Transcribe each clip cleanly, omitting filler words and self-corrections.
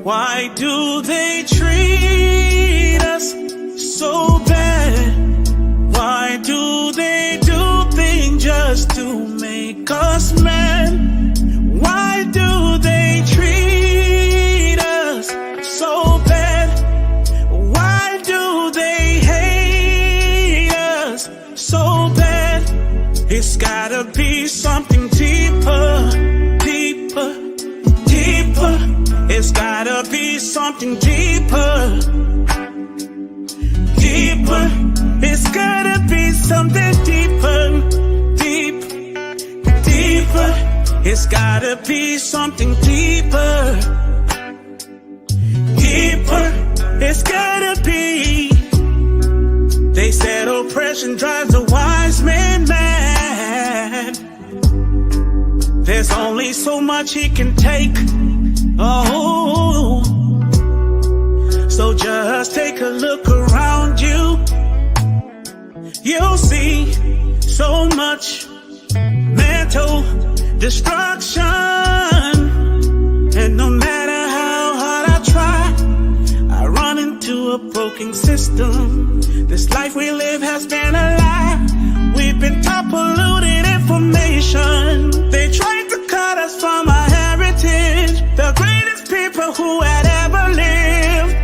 Why do they treat us so bad? Why do they do things just to make us mad? Why do they treat us so bad? Why do they hate us so bad? It's gotta be something deeper, deeper, deeper. It's gotta be something deeper, deeper. It's gotta be something deeper, deep, deeper. It's gotta be something deeper, deeper. It's gotta be. They said oppression drives a wise man mad. There's only so much he can take. Oh, so just take a look around you. You'll see so much mental destruction. And no matter how hard I try, I run into a broken system. This life we live has been a lie. We've been taught polluted information. They tried to cut us from our heritage, the greatest people who had ever lived.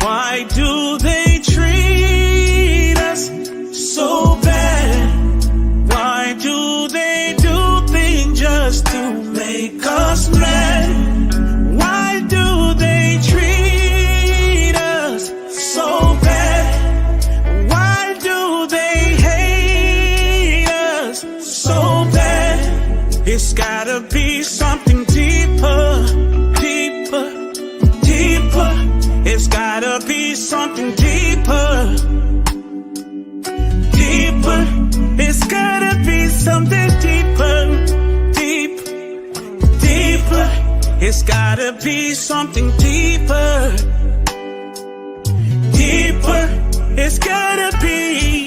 Why do they treat us so bad? Why do they do things just to make us mad? Why do they treat us so bad? Why do they hate us so bad? It's gotta be something deeper, deeper, deeper. It's gotta be something deeper, deeper. It's gotta be something deeper, deep, deeper. It's gotta be something deeper, deeper. It's gotta be.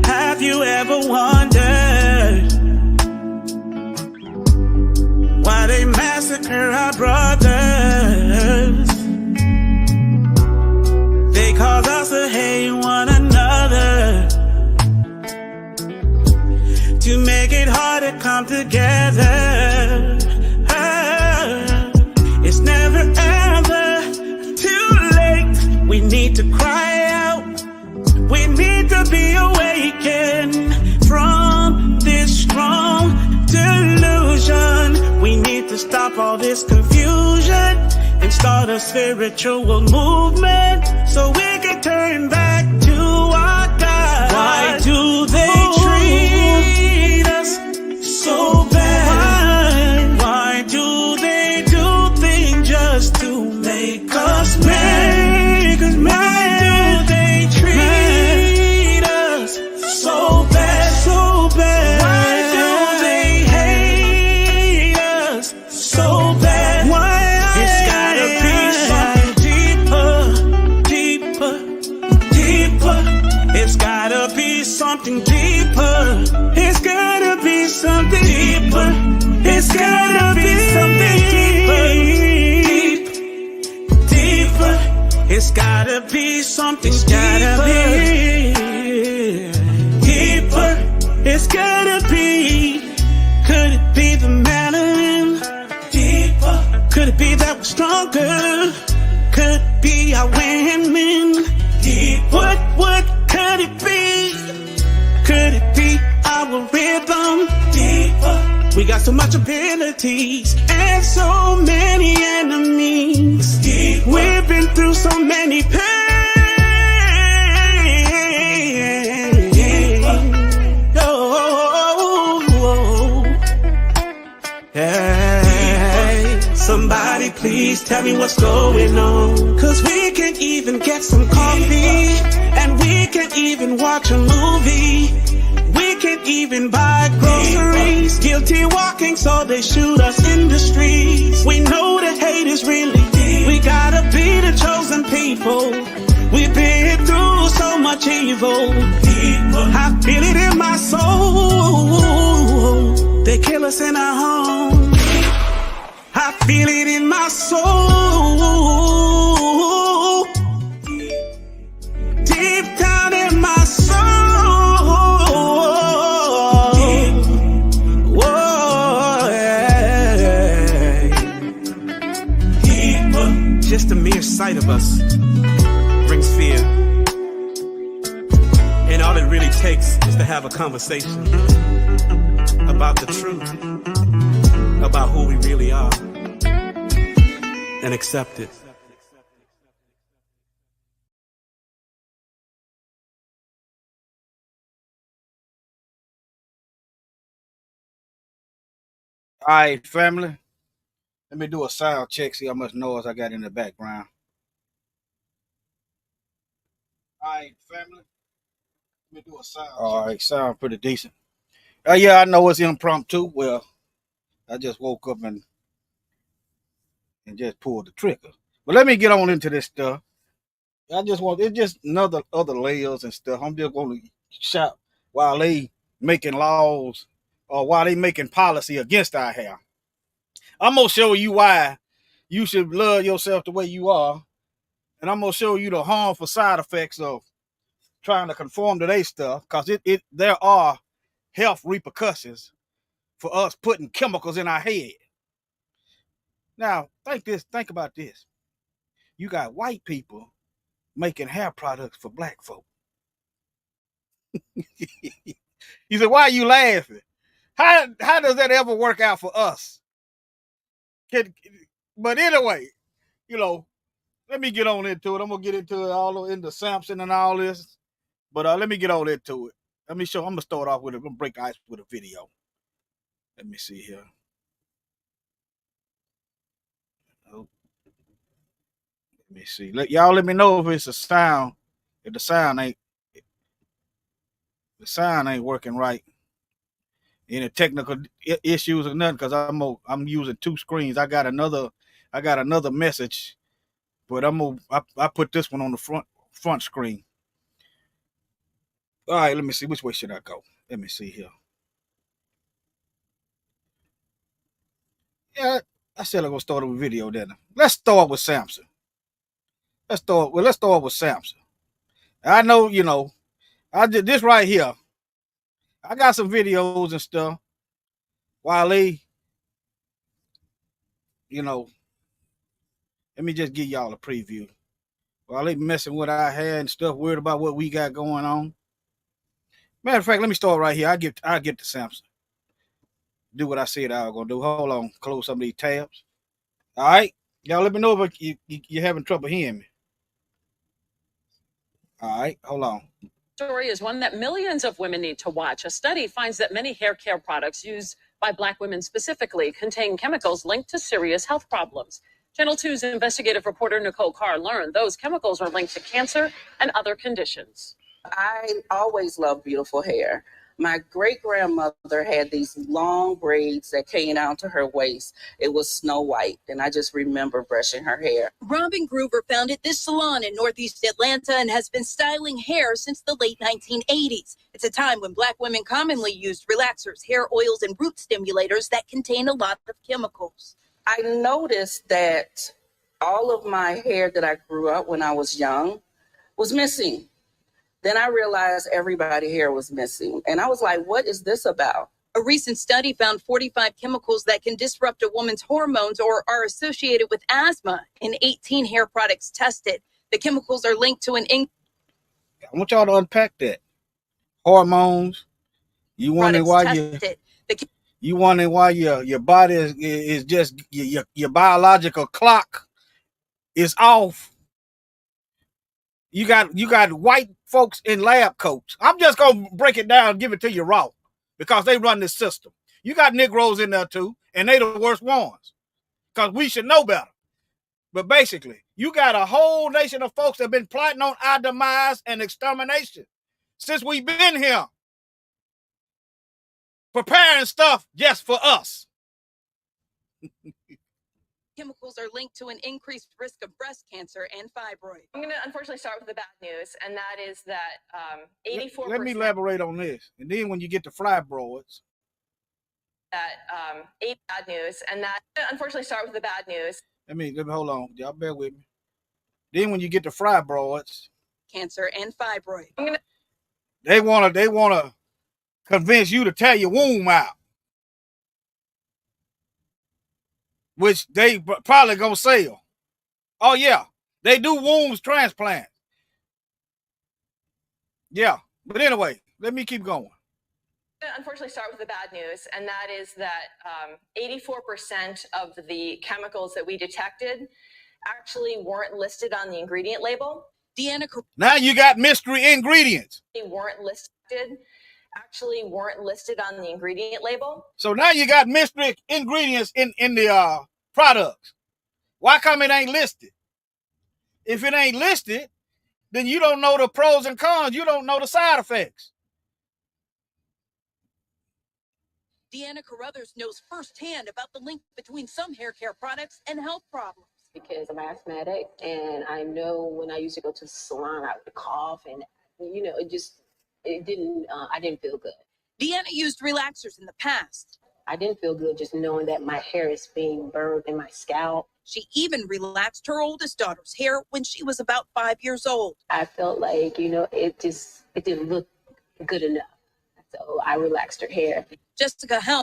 Have you ever wondered why they massacre our brothers? They cause us to hate one another, to make it hard to come together. It's never ever too late. We need to cry out. We need to be awakened from this strong delusion. We need to stop all this confusion and start a spiritual movement so we can turn back to our God. Why do they treat us so bad? Why do they do things just to make us mad? Why do they treat us so bad, so bad? Why do they hate us so bad? Why? It's gotta be something deeper, deeper, deeper. It's gotta be something deeper. It's gotta be something deeper. It's gotta be something deeper, deep, deeper. It's gotta be something deeper, deeper. It's gotta be. Could it be the melanin? Deeper. Could it be that we're stronger? Could it be our women? Deeper. What could it be? Could it be our rhythm? Deeper. We got so much abilities and so many enemies. Deeper. We've been through so many pain. Oh, hey, somebody please tell me what's going on. 'Cause we can't even get some coffee, and we can't even watch a movie. We can't even buy groceries. Guilty walking, so they shoot us in the streets. We know the hate is really deep. We gotta be the chosen people. We've been through so much evil. I feel it in my soul. They kill us in our home. I feel it in my soul. Deep down in my soul. Whoa, yeah. Just the mere sight of us brings fear. And all it really takes is to have a conversation about the truth, about who we really are, and accept it. All right, family. Let me do a sound check, see how much noise I got in the background. All right, family. Let me do a sound check. All right, sound pretty decent. Yeah, I know it's impromptu. Well, I just woke up and just pulled the trigger. But let me get on into this stuff. It's just other layers and stuff. I'm just going to shout while they making laws or while they making policy against our hair. I'm going to show you why you should love yourself the way you are. And I'm going to show you the harmful side effects of trying to conform to their stuff, because there are health repercussions for us putting chemicals in our head. Now, think about this. You got white people making hair products for black folk. You said, why are you laughing? How does that ever work out for us? But anyway, let me get on into it. I'm gonna get into it all into Samson and all this. But let me get on into it. I'm gonna start off with I'm gonna break the ice with a video. Let me see here. Oh. Let me see. Y'all let me know if it's a sound. If the sound ain't working right. Any technical issues or nothing, because I'm using two screens. I got another message, but I put this one on the front screen. All right, let me see. Which way should I go? Let me see here. Yeah, I said I'm gonna start with video then. Let's start with Samson. Let's start with Samson. I know, I did this right here. I got some videos and stuff while they, let me just give y'all a preview. While they messing with our hair and stuff, worried about what we got going on. Matter of fact, let me start right here. I'll get to Samson. Do what I said I was gonna do. Hold on, close some of these tabs. All right, y'all let me know if you're having trouble hearing me. All right, hold on. Story is one that millions of women need to watch. A study finds that many hair care products used by Black women specifically contain chemicals linked to serious health problems. Channel 2's investigative reporter Nicole Carr learned those chemicals are linked to cancer and other conditions. I always loved beautiful hair. My great-grandmother had these long braids that came down to her waist. It was Snow White, and I just remember brushing her hair. Robin Groover founded this salon in Northeast Atlanta and has been styling hair since the late 1980s. It's a time when Black women commonly used relaxers, hair oils, and root stimulators that contain a lot of chemicals. I noticed that all of my hair that I grew up when I was young was missing. Then I realized everybody's hair was missing. And I was like, what is this about? A recent study found 45 chemicals that can disrupt a woman's hormones or are associated with asthma in 18 hair products tested. The chemicals are linked to I want y'all to unpack that. Hormones. You wondering why your body is just your biological clock is off. You got white folks in lab coats. I'm just gonna break it down and give it to you raw, because they run this system. You got Negroes in there too, and they the worst ones, because we should know better. But basically, you got a whole nation of folks that have been plotting on our demise and extermination since we've been here, preparing stuff just for us. Chemicals are linked to an increased risk of breast cancer and fibroid. I'm going to unfortunately start with the bad news, and that is that 84%. Let me elaborate on this. And then when you get to fibroids, that eight bad news, and that unfortunately start with the bad news. Let me hold on. Y'all bear with me. Then when you get to fibroids, Cancer and fibroid. they wanna convince you to tear your womb out, which they probably gonna sell. Oh yeah, they do wombs transplant. Yeah, but anyway, let me keep going. Unfortunately start with the bad news, and that is that 84% of the chemicals that we detected actually weren't listed on the ingredient label. Deanna Now you got mystery ingredients. They weren't listed on the ingredient label. So now you got mystery ingredients in the products. Why come it ain't listed? If it ain't listed, then you don't know the pros and cons. You don't know the side effects. Deanna Carruthers knows firsthand about the link between some hair care products and health problems. Because I'm asthmatic, and I know when I used to go to the salon, I would cough, and I didn't feel good. Deanna used relaxers in the past. I didn't feel good just knowing that my hair is being burned in my scalp. She even relaxed her oldest daughter's hair when she was about 5 years old. I felt like, it didn't look good enough. So I relaxed her hair. Jessica Helm.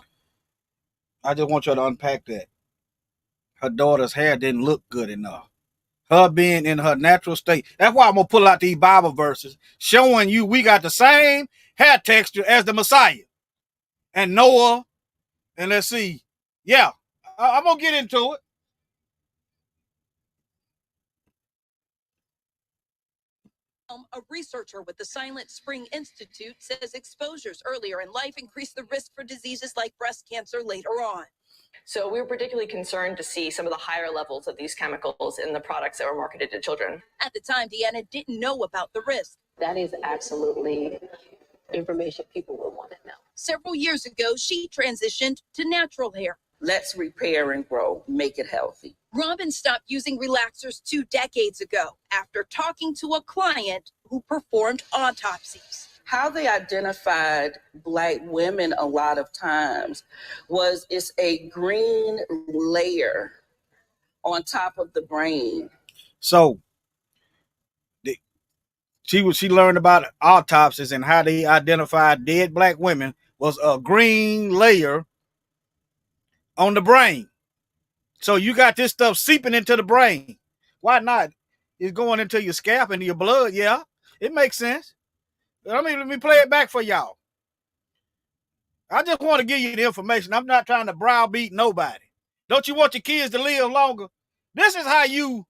I just want you to unpack that. Her daughter's hair didn't look good enough. Her being in her natural state. That's why I'm going to pull out these Bible verses showing you we got the same hair texture as the Messiah and Noah. And let's see. Yeah, I'm going to get into it. A researcher with the Silent Spring Institute says exposures earlier in life increase the risk for diseases like breast cancer later on. So we were particularly concerned to see some of the higher levels of these chemicals in the products that were marketed to children. At the time, Deanna didn't know about the risk. That is absolutely information people will want to know. Several years ago, she transitioned to natural hair. Let's repair and grow, make it healthy. Robin stopped using relaxers 2 decades ago after talking to a client who performed autopsies. How they identified Black women a lot of times was it's a green layer on top of the brain. So she learned about autopsies and how they identified dead Black women was a green layer on the brain. So you got this stuff seeping into the brain. Why not? It's going into your scalp and your blood. Yeah, it makes sense. Let me play it back for y'all. I just want to give you the information. I'm not trying to browbeat nobody. Don't you want your kids to live longer? This is how you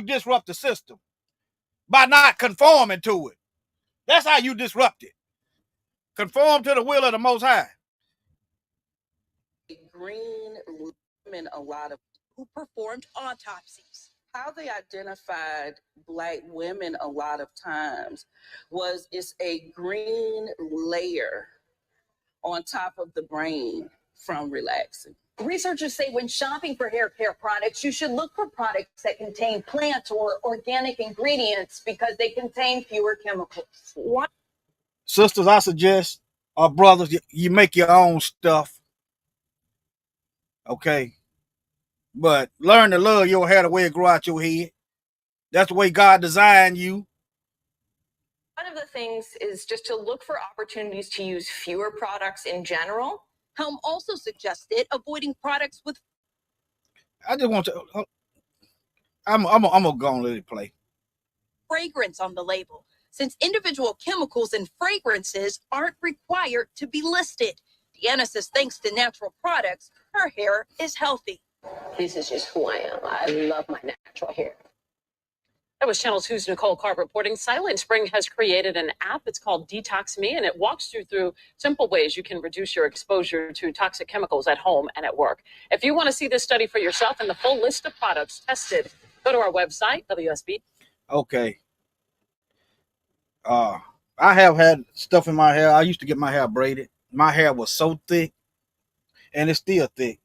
disrupt the system. By not conforming to it. That's how you disrupt it. Conform to the will of the Most High. Green women a lot of who performed autopsies. How they identified Black women a lot of times was it's a green layer on top of the brain from relaxing. Researchers say when shopping for hair care products, you should look for products that contain plant or organic ingredients because they contain fewer chemicals. What? Sisters, I suggest, or brothers, you make your own stuff. Okay? But learn to love your hair the way it grow out your head. That's the way God designed you. One of the things is just to look for opportunities to use fewer products in general. Helm also suggested avoiding products with. I just want to. I'm gonna go and let it play. Fragrance on the label, since individual chemicals in fragrances aren't required to be listed. Deanna says thanks to natural products, her hair is healthy. This is just who I am. I love my natural hair. That was Channel 2's Nicole Carr reporting. Silent Spring has created an app. It's called Detox Me, and it walks you through simple ways you can reduce your exposure to toxic chemicals at home and at work. If you want to see this study for yourself and the full list of products tested, go to our website, WSB. Okay. I have had stuff in my hair. I used to get my hair braided. My hair was so thick, and it's still thick,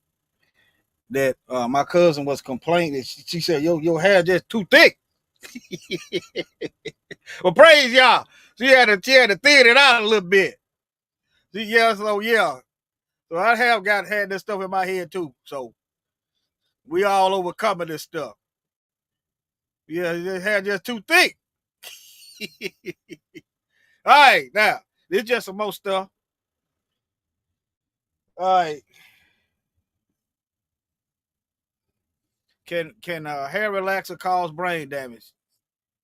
that my cousin was complaining. She said, your hair just too thick. Well, praise y'all. She had to thin it out a little bit. So So I have had this stuff in my head too. So we all overcoming this stuff. Yeah, this hair just too thick. All right, now this just some more stuff. All right. Can hair relaxer cause brain damage?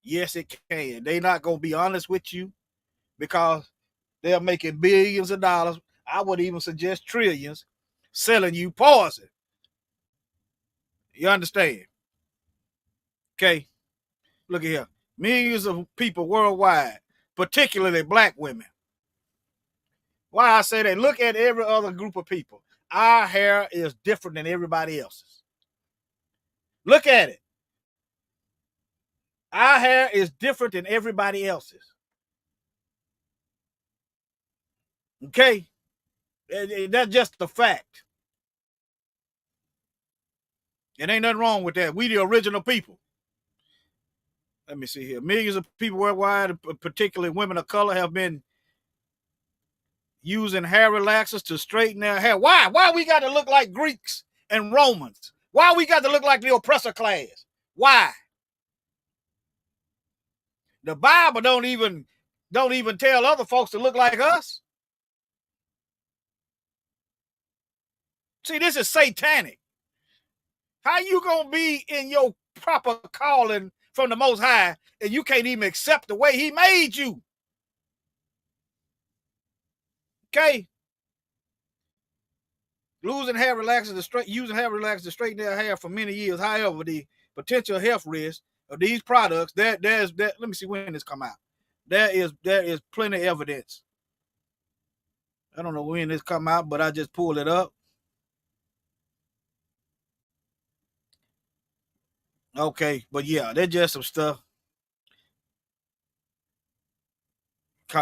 Yes, it can. They not gonna be honest with you because they're making billions of dollars. I would even suggest trillions selling you poison. You understand? Okay. Look at here. Millions of people worldwide, particularly black women. Why I say that? Look at every other group of people. Our hair is different than everybody else's. Look at it. Our hair is different than everybody else's. Okay? That's just the fact. It ain't nothing wrong with that. We the original people. Let me see here. Millions of people worldwide, particularly women of color, have been using hair relaxers to straighten their hair. Why? Why we got to look like Greeks and Romans? Why we got to look like the oppressor class? Why? The Bible don't even tell other folks to look like us. See, this is satanic. How you gonna be in your proper calling from the Most High and you can't even accept the way He made you? Okay. Using hair relaxers to straighten their hair for many years. However, the potential health risk of these products, let me see when this come out. There is plenty of evidence. I don't know when this come out, but I just pulled it up. Okay, but yeah, there's just some stuff.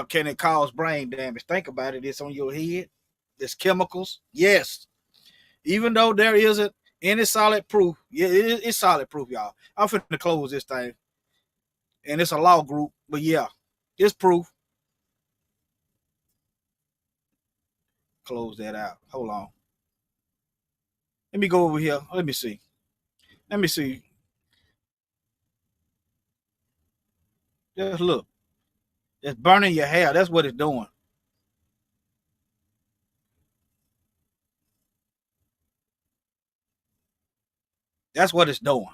Can it cause brain damage? Think about it. It's on your head. There's chemicals. Yes. Even though there isn't any solid proof. Yeah, it's solid proof, y'all. I'm finna close this thing. And it's a law group. But yeah, it's proof. Close that out. Hold on. Let me go over here. Let me see. Just look. It's burning your hair. That's what it's doing. That's what it's doing.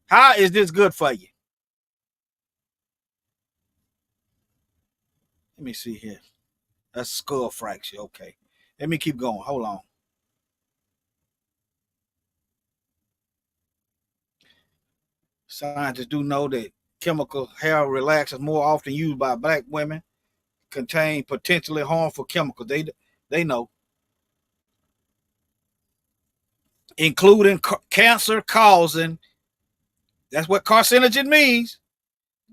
How is this good for you? Let me see here. That's skull fracture. Okay. Let me keep going. Hold on. Scientists do know that chemical hair relaxers more often used by black women contain potentially harmful chemicals. They know, including cancer causing. That's what carcinogen means.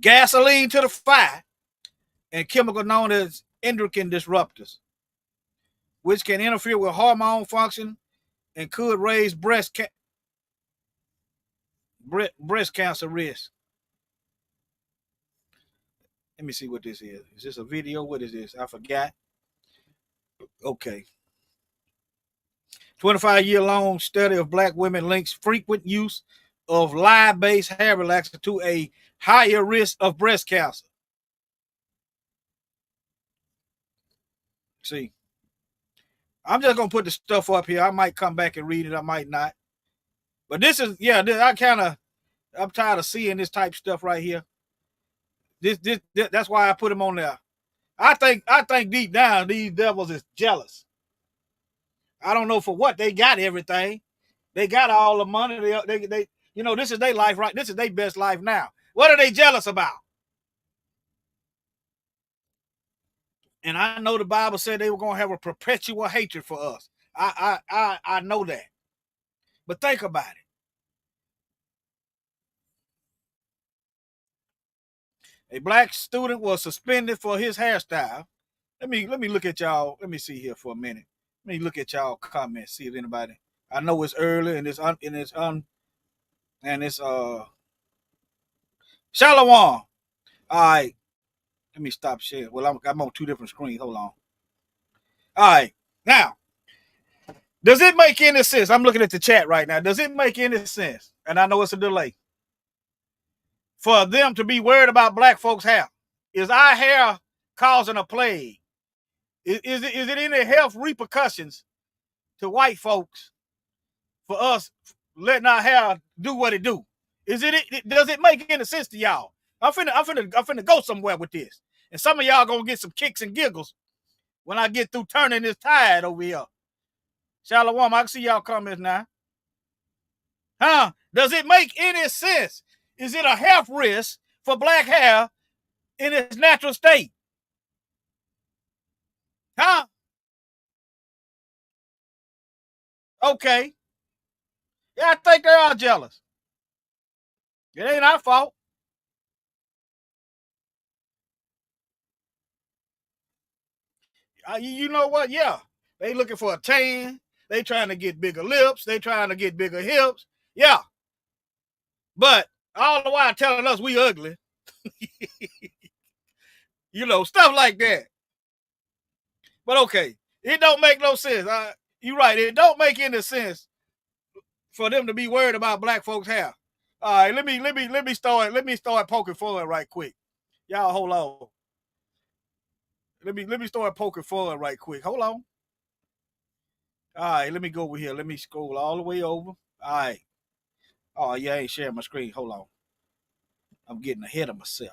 Gasoline to the fire, and chemical known as endocrine disruptors, which can interfere with hormone function and could raise breast cancer risk. Let me see what this is. Is this a video? What is this? I forgot. Okay. 25-year-long study of black women links frequent use of lye-based hair relaxer to a higher risk of breast cancer. See, I'm just gonna put the stuff up here. I might come back and read it. I might not. But this is, yeah, I'm tired of seeing this type stuff right here. This that's why I put them on there. I think deep down these devils is jealous. I don't know for what. They got everything. They got all the money. They this is their life, right? This is their best life now. What are they jealous about? And I know the Bible said they were going to have a perpetual hatred for us. I know that. But think about it. A black student was suspended for his hairstyle. Let me look at y'all. Let me see here for a minute. Let me look at y'all comments. See if anybody. I know it's early and it's Shalom. All right. Let me stop sharing. Well, I'm on two different screens. Hold on. All right. Now, Does it make any sense? I'm looking at the chat right now. Does it make any sense? And I know it's a delay. For them to be worried about black folks' hair. Is our hair causing a plague? Is it any health repercussions to white folks for us letting our hair do what it do? Does it make any sense to y'all? I'm finna go somewhere with this. And some of y'all gonna get some kicks and giggles when I get through turning this tide over here. Shalom, I can see y'all comments now. Huh? Does it make any sense? Is it a health risk for black hair in its natural state? Huh? Okay. Yeah, I think they are jealous. It ain't our fault. You know what? Yeah. They looking for a tan. They trying to get bigger lips. They trying to get bigger hips. Yeah. But all the while telling us we ugly. You know, stuff like that. But okay. It don't make no sense. You're right. It don't make any sense for them to be worried about black folks' hair. All right, let me start poking fun right quick. Y'all hold on. Let me start poking fun right quick. Hold on. All right, let me go over here. Let me scroll all the way over. All right. Oh, yeah, I ain't sharing my screen. Hold on. I'm getting ahead of myself.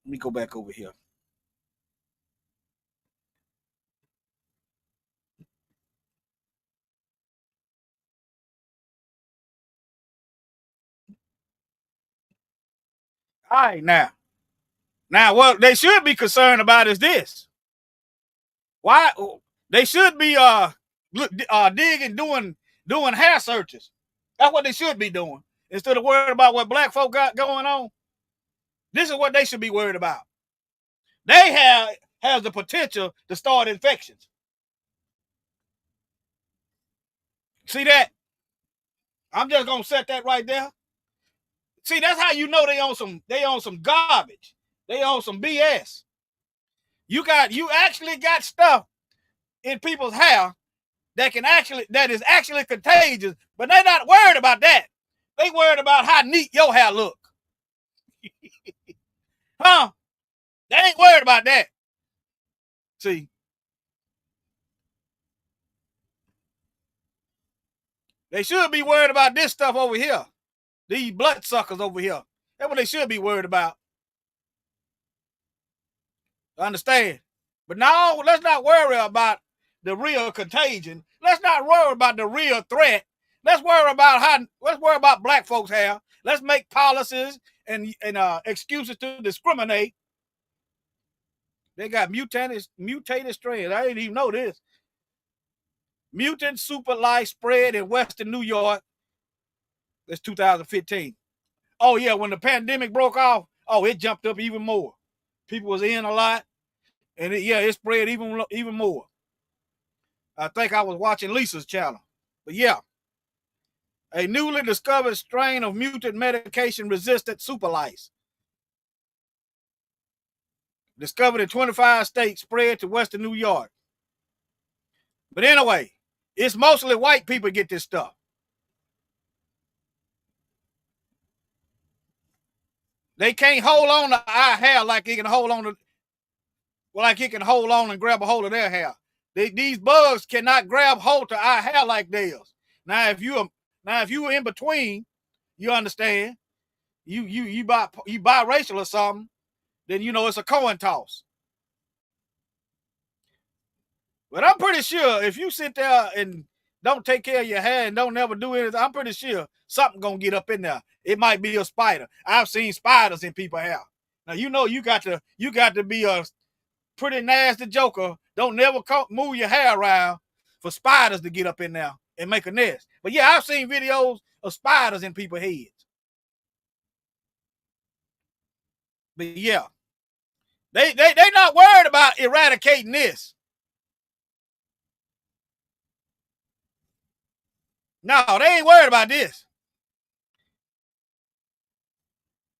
Let me go back over here. All right, now what they should be concerned about is this. Why they should be digging, doing hair searches. That's what they should be doing instead of worrying about what black folk got going on. This is what they should be worried about. They have the potential to start infections. See that? I'm just gonna set that right there. See, that's how you know they on some garbage. They on some BS. You actually got stuff in people's hair that is actually contagious, but they're not worried about that. They worried about how neat your hair look. Huh? They ain't worried about that. See. They should be worried about this stuff over here. These bloodsuckers over here. That's what they should be worried about. Understand? But no, let's not worry about the real contagion. Let's not worry about the real threat. Let's worry about black folks' hair. Let's make policies and excuses to discriminate. They got mutated strains. I didn't even know this. Mutant super lice spread in Western New York. That's 2015. Oh yeah, when the pandemic broke off, it jumped up even more. People was in a lot, and it spread even more. I think I was watching Lisa's channel, but yeah, a newly discovered strain of mutant medication-resistant super lice, discovered in 25 states, spread to Western New York. But anyway, it's mostly white people get this stuff. They can't hold on to our hair like it can hold on and grab a hold of their hair. These bugs cannot grab hold to our hair like theirs. Now, if you were in between, you understand. You biracial or something, then you know it's a coin toss. But I'm pretty sure if you sit there and don't take care of your hair and don't never do anything, I'm pretty sure something gonna get up in there. It might be a spider. I've seen spiders in people's hair. Now you know you got to be a pretty nasty joker. Don't never move your hair around for spiders to get up in there and make a nest. But yeah, I've seen videos of spiders in people's heads. But yeah, they not worried about eradicating this. No, they ain't worried about this.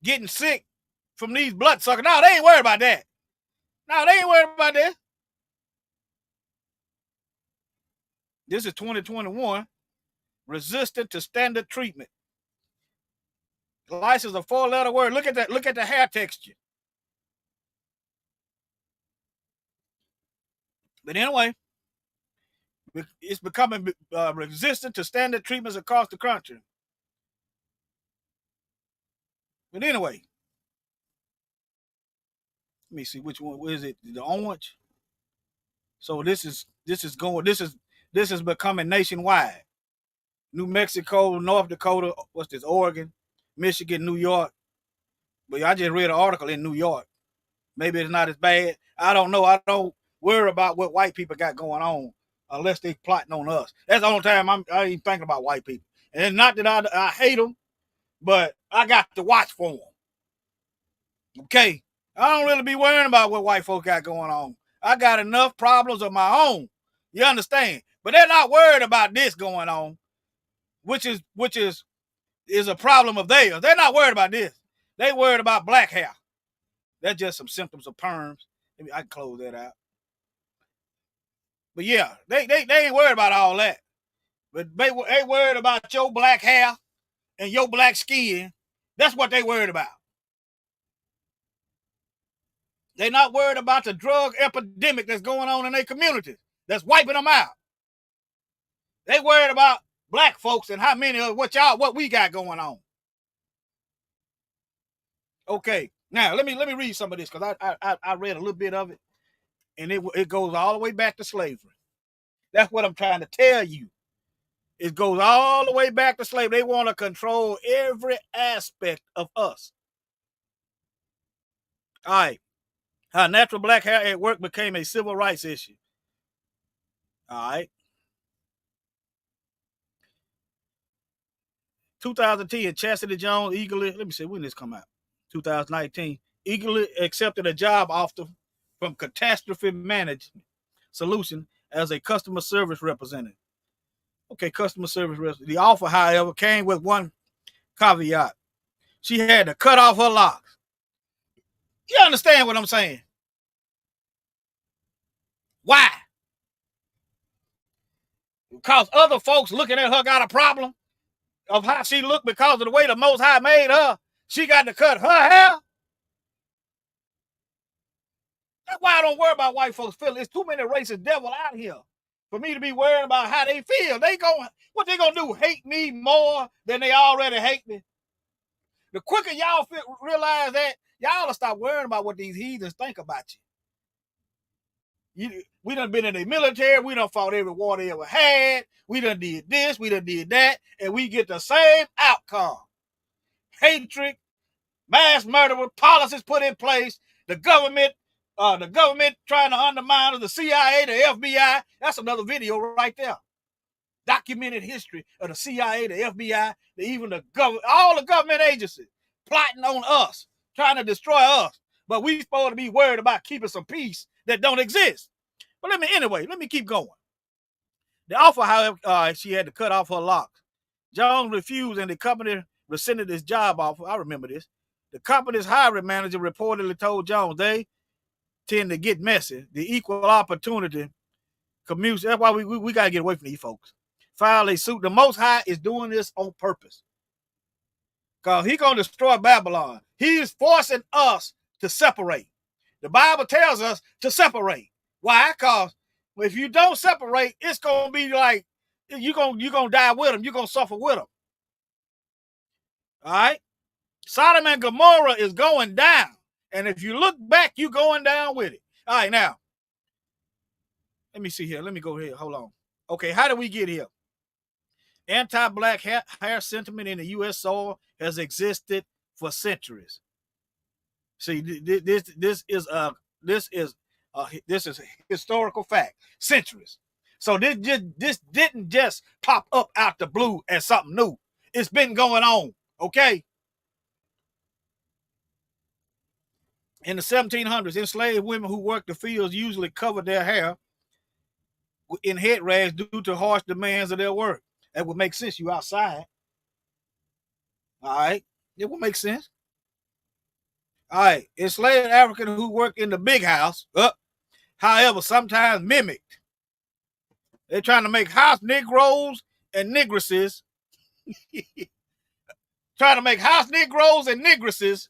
Getting sick from these bloodsuckers. No, they ain't worried about that. No, they ain't worried about this. This is 2021. Resistant to standard treatment. Lice is a 4-letter word. Look at that. Look at the hair texture. But anyway, it's becoming resistant to standard treatments across the country. But anyway, let me see which one is it. The orange. So this is becoming nationwide. New Mexico, North Dakota, what's this? Oregon, Michigan, New York. But I just read an article in New York. Maybe it's not as bad. I don't know. I don't worry about what white people got going on unless they plotting on us. That's the only time I ain't thinking about white people. And not that I hate them, but I got to watch for them. Okay? I don't really be worrying about what white folk got going on. I got enough problems of my own. You understand? But they're not worried about this going on, which is a problem of theirs. They're not worried about this. They worried about black hair. That's just some symptoms of perms. Maybe I can close that out. But yeah, they ain't worried about all that. But they worried about your black hair and your black skin. That's what they worried about. They're not worried about the drug epidemic that's going on in their communities that's wiping them out. They worried about black folks and how many of what we got going on. Okay, now let me read some of this because I read a little bit of it, and it goes all the way back to slavery. That's what I'm trying to tell you. It goes all the way back to slavery. They want to control every aspect of us. All right. How natural black hair at work became a civil rights issue. All right. 2010, Chastity Jones eagerly, let me see, when did this come out? 2019, eagerly accepted a job offer from Catastrophe Management Solution as a customer service representative. Okay, customer service representative. The offer, however, came with one caveat. She had to cut off her locks. You understand what I'm saying? Why? Because other folks looking at her got a problem of how she looked because of the way the Most High made her. She got to cut her hair. That's why I don't worry about white folks feeling. There's too many racist devil out here for me to be worried about how they feel. What they gonna do? Hate me more than they already hate me? The quicker y'all realize that, y'all will stop worrying about what these heathens think about you. We done been in the military. We done fought every war they ever had. We done did this. We done did that. And we get the same outcome. Hatred, mass murder policies put in place. The government trying to undermine the CIA, the FBI. That's another video right there. Documented history of the CIA, the FBI, even the government, all the government agencies plotting on us, trying to destroy us. But we supposed to be worried about keeping some peace that don't exist. But let me keep going. The offer, however, she had to cut off her locks. Jones refused, and the company rescinded his job offer. I remember this. The company's hiring manager reportedly told Jones they tend to get messy. The equal opportunity commutes. That's why we got to get away from these folks. File a suit. The Most High is doing this on purpose. Because he's going to destroy Babylon. He is forcing us to separate. The Bible tells us to separate. Why? Because if you don't separate, it's going to be like you're going to die with them. You're going to suffer with them. All right? Sodom and Gomorrah is going down. And if you look back, you're going down with it. All right, now. Let me see here. Let me go here. Hold on. Okay, how did we get here? Anti-black hair sentiment in the U.S. soil has existed for centuries. See, this is a historical fact. Centuries. So this didn't just pop up out the blue as something new. It's been going on. Okay. In the 1700s, enslaved women who worked the fields usually covered their hair in head rags due to harsh demands of their work. That would make sense. You outside. All right. It would make sense. All right, enslaved African who worked in the big house, however, sometimes mimicked. They're trying to make house Negroes and Negresses, trying to make house Negroes and Negresses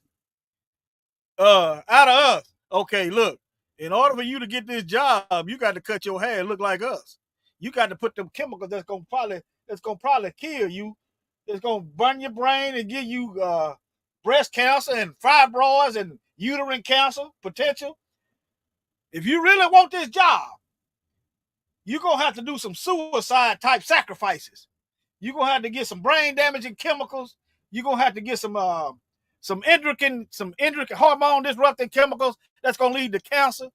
out of us. Okay, look, in order for you to get this job, you got to cut your hair and look like us. You got to put them chemicals that's gonna probably kill you. It's gonna burn your brain and give you breast cancer and fibroids and uterine cancer potential. If you really want this job, you're gonna have to do some suicide type sacrifices. You're gonna have to get some brain damaging chemicals. You're gonna have to get some endocrine hormone disrupting chemicals that's gonna lead to cancer.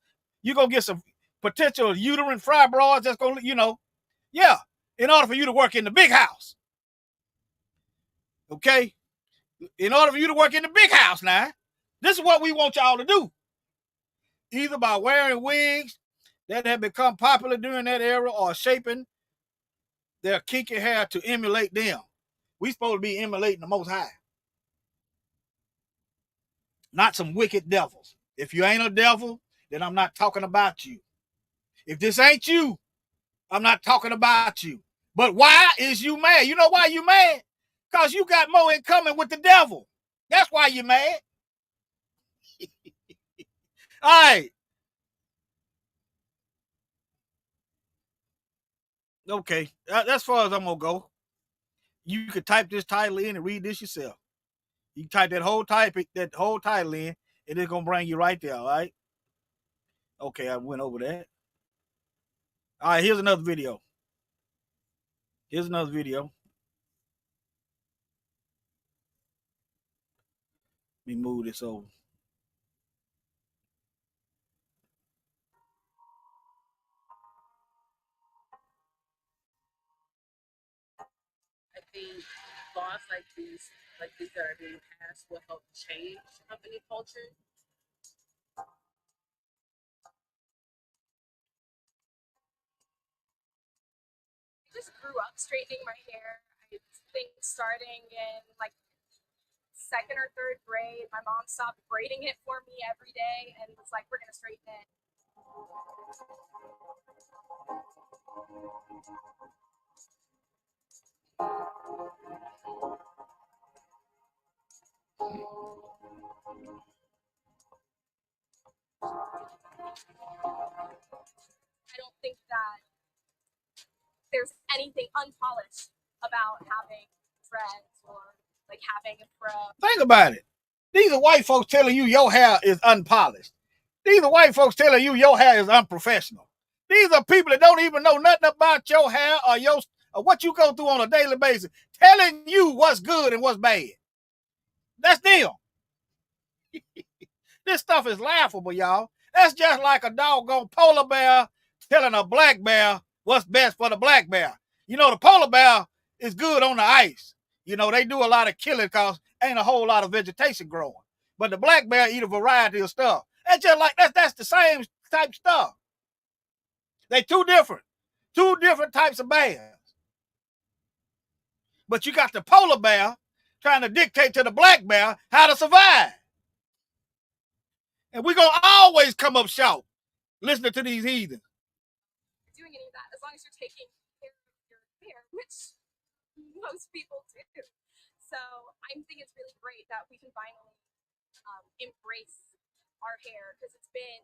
You're gonna get some potential uterine fibroids that's gonna, in order for you to work in the big house. Okay? In order for you to work in the big house now, this is what we want y'all to do. Either by wearing wigs that have become popular during that era or shaping their kinky hair to emulate them. We supposed to be emulating the Most High. Not some wicked devils. If you ain't a devil, then I'm not talking about you. If this ain't you, I'm not talking about you. But why is you mad? You know why you mad? Because you got more in common with the devil. That's why you mad. All right. Okay, that's as far as I'm gonna go. You could type this title in and read this yourself. You can type that whole title in, and it's gonna bring you right there. All right. Okay, I went over that. All right, here's another video. Let me move this over. I think laws like these that are being passed will help change company culture. I just grew up straightening my hair. I think starting in like second or third grade, my mom stopped braiding it for me every day and was like, we're gonna straighten it. I don't think that there's anything unpolished about having dreads or like having a fro. Think about it. These are white folks telling you your hair is unpolished. These are white folks telling you your hair is unprofessional. These are people that don't even know nothing about your hair or what you go through on a daily basis, telling you what's good and what's bad. That's them. This stuff is laughable, y'all. That's just like a doggone polar bear telling a black bear what's best for the black bear. You know, the polar bear is good on the ice. You know, they do a lot of killing because ain't a whole lot of vegetation growing. But the black bear eat a variety of stuff. That's just like that's the same type stuff. They two different types of bears. But you got the polar bear trying to dictate to the black bear how to survive. And we're gonna always come up short listening to these heathens. Doing any of that as long as you're taking care of your hair, which most people do. So I think it's really great that we can finally embrace our hair because it's been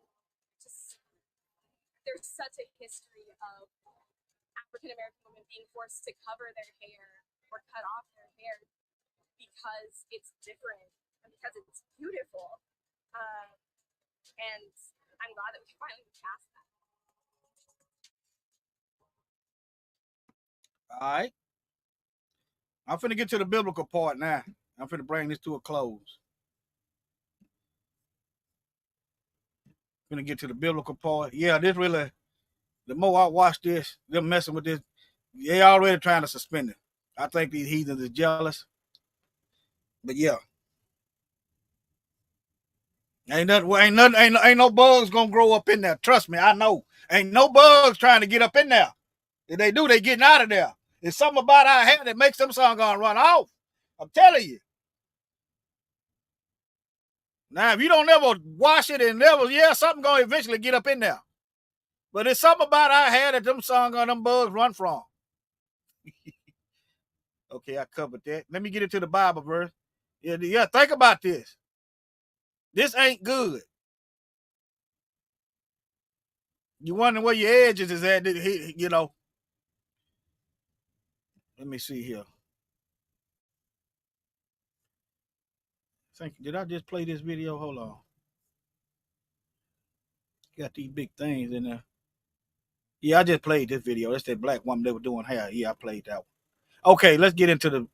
just there's such a history of African American women being forced to cover their hair or cut off their hair because it's different and because it's beautiful. And I'm glad that we can finally move past that. All right. I'm finna get to the biblical part now. I'm finna bring this to a close. Finna get to the biblical part. Yeah, this really, the more I watch this, them messing with this, they already trying to suspend it. I think these heathens are jealous. But yeah. Ain't no bugs gonna grow up in there. Trust me, I know. Ain't no bugs trying to get up in there. If they do, they getting out of there. There's something about our hair that makes them son gonna run off. I'm telling you. Now, if you don't never wash it and never, yeah, something gonna eventually get up in there. But it's something about our hair that them songs on them bugs run from. Okay, I covered that. Let me get into the Bible verse. Yeah, think about this. This ain't good. You wonder where your edges is at, you know. Let me see here. Did I just play this video? Hold on. Got these big things in there. Yeah, I just played this video. That's that black woman that was doing hair. Yeah, I played that one. Okay, let's get into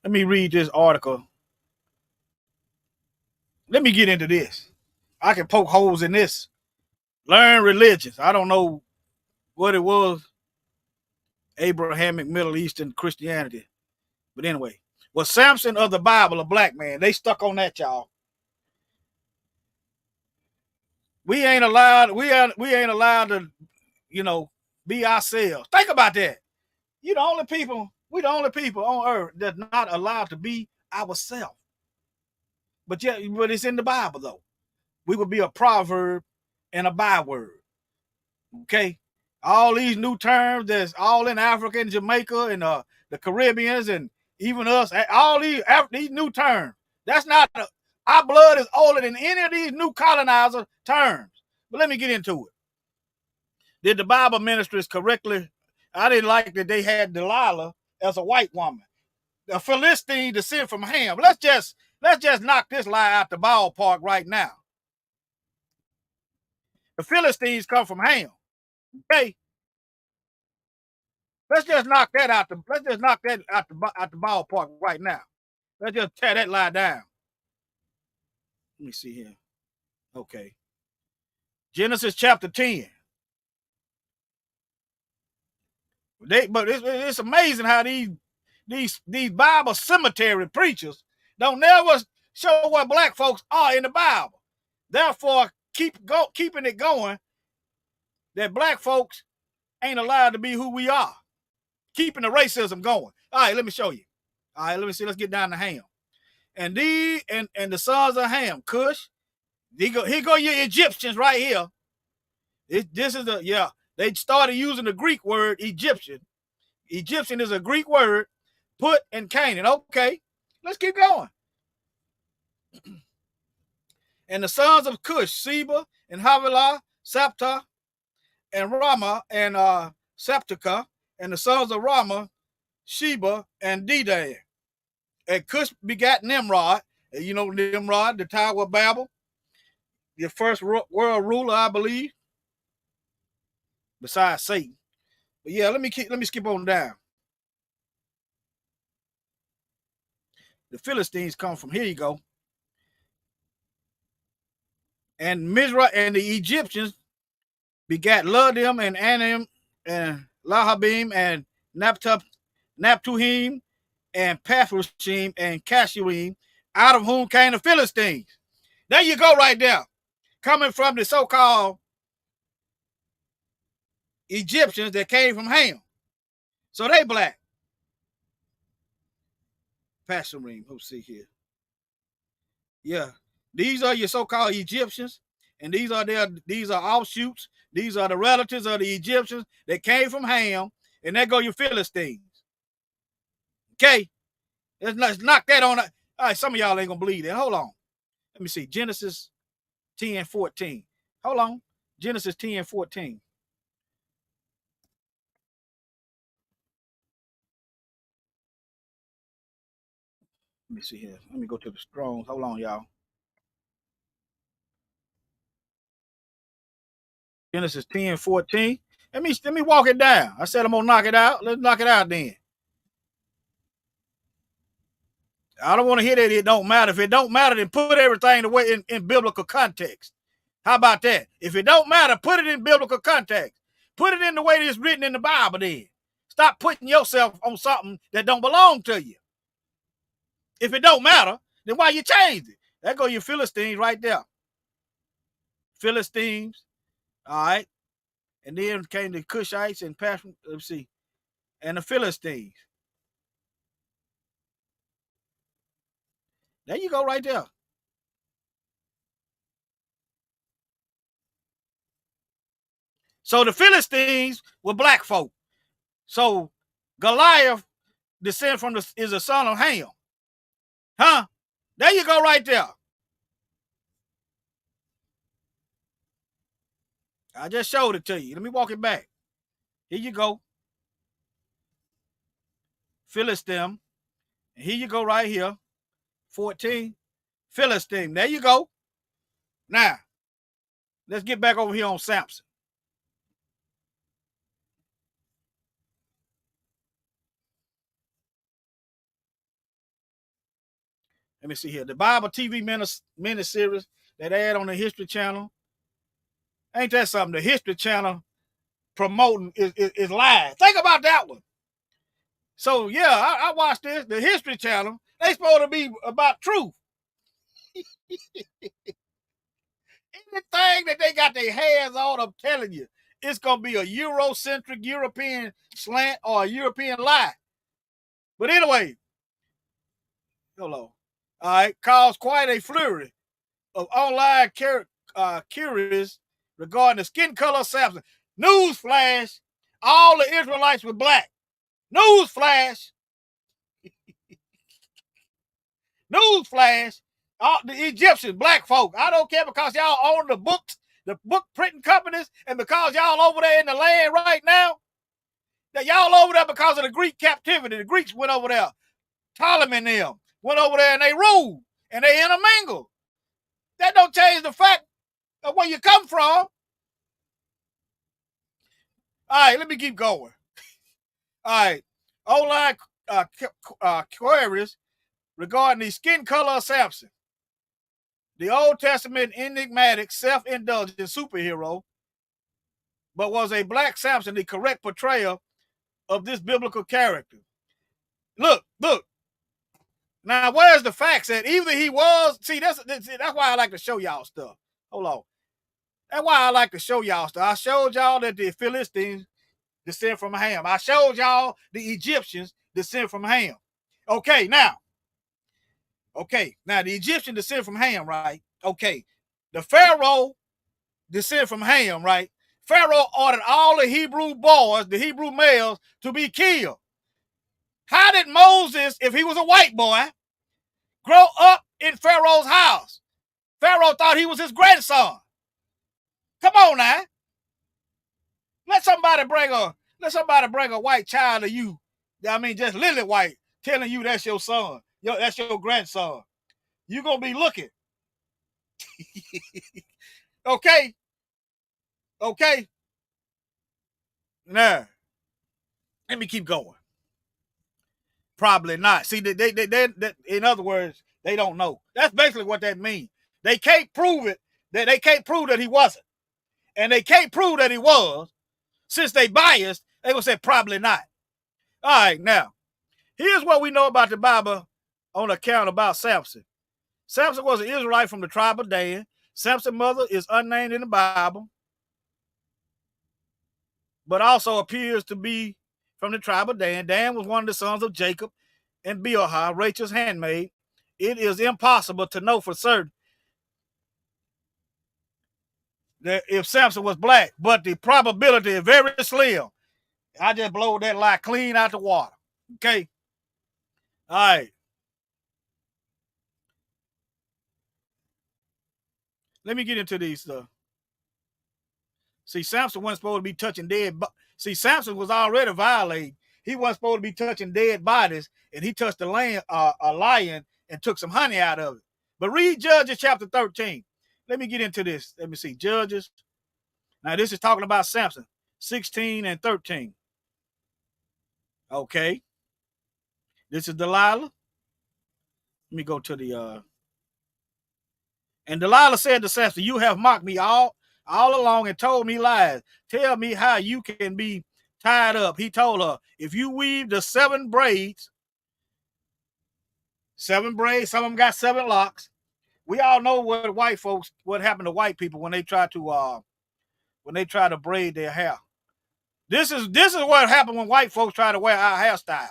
let me read this article. Let me get into this. I can poke holes in this. Learn religions. I don't know what it was. Abrahamic Middle Eastern Christianity. But anyway, was Samson of the Bible a black man? They stuck on that, y'all. We ain't allowed to, you know, be ourselves. Think about that. We the only people on earth that's not allowed to be ourselves. But it's in the Bible though. We would be a proverb and a byword. Okay? All these new terms that's all in Africa and Jamaica and the Caribbeans and even us, all these new terms. That's not our blood is older than any of these new colonizer terms. But let me get into it. Did the Bible ministers correctly? I didn't like that they had Delilah as a white woman. The Philistine descent from Ham. Let's just knock this lie out the ballpark right now. The Philistines come from Ham. Okay. Let's just knock that out the ballpark right now. Let's just tear that lie down. Let me see here. Okay. Genesis chapter 10. But it's amazing how these Bible cemetery preachers don't never show what black folks are in the Bible. Therefore, keeping it going that black folks ain't allowed to be who we are. Keeping the racism going. All right, let me show you. All right, let me see. Let's get down to Ham. And the sons of Ham, Cush. Here go your Egyptians right here. They started using the Greek word Egyptian. Egyptian is a Greek word, Put and Canaan. Okay, let's keep going. And the sons of Cush, Seba and Havilah, Sapta and Ramah and Septica, and the sons of Ramah, Sheba and Dedan. And Cush begat Nimrod. You know Nimrod, the Tower of Babel, the first world ruler, I believe, besides Satan. But yeah, let me skip on down. The Philistines come from, here you go. And Mizrah and the Egyptians begat Ludim and Anim and Lahabim and Naptuhim and Pathrushim and Kashuim, out of whom came the Philistines. There you go right there. Coming from the so-called Egyptians that came from Ham. So they black. Pashurim, let's see here. Yeah. These are your so-called Egyptians, and these are offshoots. These are the relatives of the Egyptians that came from Ham, and there go your Philistines. Okay? Let's knock that on. All right, some of y'all ain't gonna believe that. Hold on. Let me see. Genesis 10:14. Hold on. Genesis 10:14. Let me see here. Let me go to the Strong's. Hold on, y'all. Genesis 10:14. Let me walk it down. I said I'm gonna knock it out. Let's knock it out then. I don't want to hear that it don't matter. If it don't matter, then put everything away in biblical context. How about that? If it don't matter, put it in biblical context. Put it in the way it's written in the Bible then. Stop putting yourself on something that don't belong to you. If it don't matter, then why you changed it? There go your Philistines right there. Philistines. All right. And then came the Cushites and let's see. And the Philistines. There you go right there. So the Philistines were black folk. So Goliath descend from is a son of Ham. Huh? There you go right there. I just showed it to you. Let me walk it back. Here you go. Philistine. And here you go right here. 14. Philistine. There you go. Now, let's get back over here on Samson. Let me see here. The Bible TV miniseries that they had on the History Channel. Ain't that something? The History Channel promoting is live. Think about that one. So, yeah, I watched this. The History Channel, they supposed to be about truth. Anything that they got their hands on, I'm telling you, it's going to be a Eurocentric European slant or a European lie. But anyway, hello. All right, caused quite a flurry of online queries regarding the skin color of Samson. Newsflash, all the Israelites were black. Newsflash. Newsflash, all the Egyptians, black folk. I don't care because y'all own the books, the book printing companies, and because y'all over there in the land right now, that y'all over there because of the Greek captivity. The Greeks went over there. Ptolemy and them went over there and they ruled and they intermingled. That don't change the fact of where you come from. All right, let me keep going. All right, online queries regarding the skin color of Samson, the Old Testament enigmatic, self-indulgent superhero, but was a black Samson the correct portrayal of this biblical character? Look. Now, where's the facts at? Either he was, see, that's why I like to show y'all stuff. Hold on. That's why I like to show y'all stuff. I showed y'all that the Philistines descend from Ham. I showed y'all the Egyptians descend from Ham. Okay, now the Egyptian descend from Ham, right? Okay, the Pharaoh descend from Ham, right? Pharaoh ordered all the Hebrew boys, the Hebrew males, to be killed. How did Moses, if he was a white boy, grow up in Pharaoh's house? Pharaoh thought he was his grandson. Come on now. Let somebody bring a white child to you. I mean, just lily white, telling you that's your son. That's your grandson. You're going to be looking. Okay. Now, let me keep going. Probably not. See, they in other words, they don't know. That's basically what that means. They can't prove it. They can't prove that he wasn't. And they can't prove that he was. Since they biased, they will say probably not. All right, now, here's what we know about the Bible on account about Samson. Samson was an Israelite from the tribe of Dan. Samson's mother is unnamed in the Bible, but also appears to be from the tribe of Dan. Dan was one of the sons of Jacob and Bilhah, Rachel's handmaid. It is impossible to know for certain that if Samson was black, but the probability is very slim. I just blow that lie clean out the water. Okay? All right. Let me get into these stuff. See, Samson wasn't supposed to be touching dead. See, Samson was already violated. He wasn't supposed to be touching dead bodies, and he touched a lion and took some honey out of it. But read Judges chapter 13. Let me get into this. Let me see. Judges. Now, this is talking about Samson, 16 and 13. Okay. This is Delilah. Let me go to the... And Delilah said to Samson, you have mocked me all along and told me lies. Tell me how you can be tied up. He told her, if you weave the 7 braids, some of them got 7 locks. We all know what happened to white people when they try to braid their hair. This is what happened when white folks try to wear our hairstyle.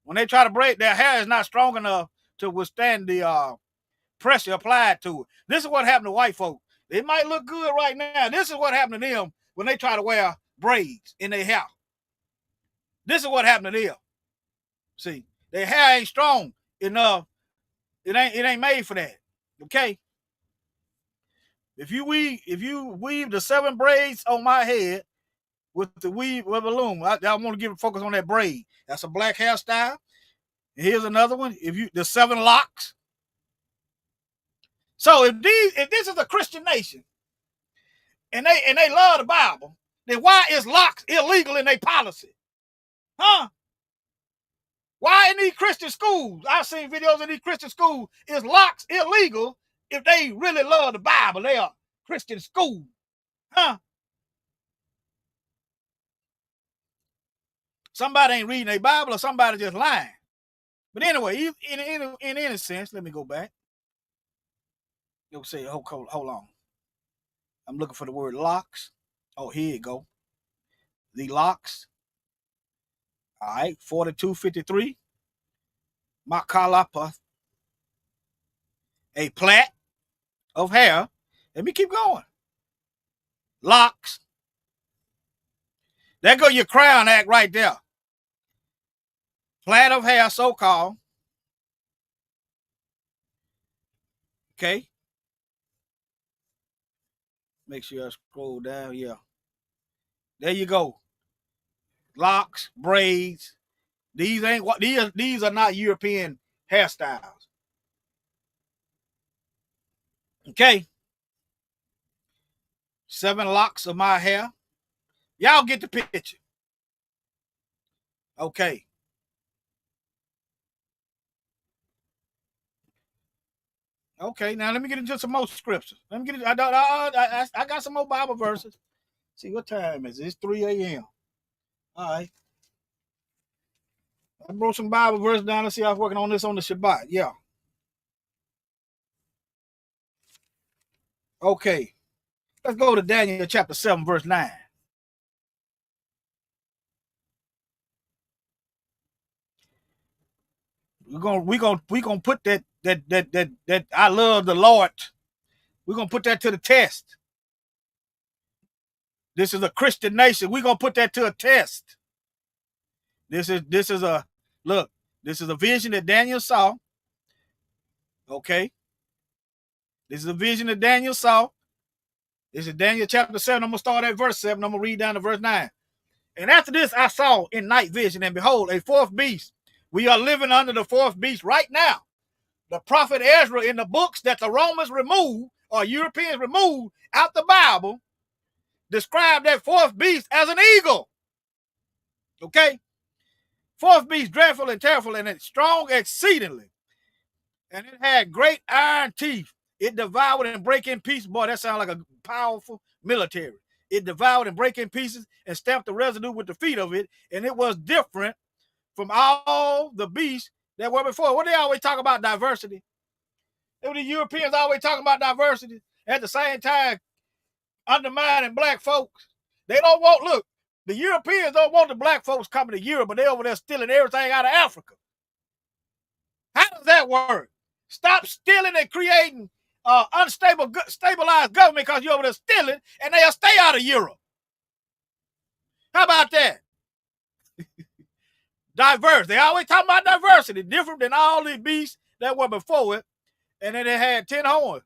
When they try to braid, their hair is not strong enough to withstand the pressure applied to it. This is what happened to white folks. It might look good right now. This is what happened to them when they try to wear braids in their hair. This is what happened to them. See, their hair ain't strong enough. It ain't made for that. Okay. If you weave the 7 braids on my head with the weave with a loom, I want to focus on that braid. That's a black hairstyle. And here's another one. The 7 locks. So if this is a Christian nation and they love the Bible, then why is locks illegal in their policy? Huh? Why in these Christian schools? I've seen videos in these Christian schools. Is locks illegal if they really love the Bible? They are Christian school. Huh? Somebody ain't reading their Bible or somebody just lying. But anyway, in any sense, let me go back. You'll say, hold on. I'm looking for the word locks. Oh, here you go. The locks. All right, 4253. Makalapa. A plait of hair. Let me keep going. Locks. There go your Crown Act right there. Plait of hair, so-called. Okay. Make sure I scroll down. Yeah. There you go. Locks, braids. These are not European hairstyles. Okay. 7 locks of my hair. Y'all get the picture. Okay. Okay, now let me get into some more scriptures. Let me get it. I got some more Bible verses. See, what time is it? It's 3 a.m. All right. I brought some Bible verses down to see I was working on this on the Shabbat. Yeah. Okay. Let's go to Daniel chapter 7, verse 9. We're gonna put that I love the Lord. We're gonna put that to the test. This is a Christian nation. We're gonna put that to a test. This is a vision that Daniel saw. Okay. This is a vision that Daniel saw. This is Daniel chapter 7. I'm gonna start at verse 7. I'm gonna read down to verse 9. And after this, I saw in night vision, and behold, a 4th beast. We are living under the 4th beast right now. The prophet Ezra, in the books that the Romans removed or Europeans removed out the Bible, described that 4th beast as an eagle. Okay? 4th beast, dreadful and terrible, and it's strong exceedingly. And it had great iron teeth. It devoured and break in pieces. Boy, that sounds like a powerful military. It devoured and break in pieces and stamped the residue with the feet of it. And it was different from all the beasts that were before. What they always talk about diversity. The Europeans always talking about diversity. At the same time, undermining black folks. They don't want, look, the Europeans don't want the black folks coming to Europe, but they over there stealing everything out of Africa. How does that work? Stop stealing and creating stabilized government because you're over there stealing, and they'll stay out of Europe. How about that? Diverse. They always talk about diversity, different than all the beasts that were before it. And then it had 10 horns.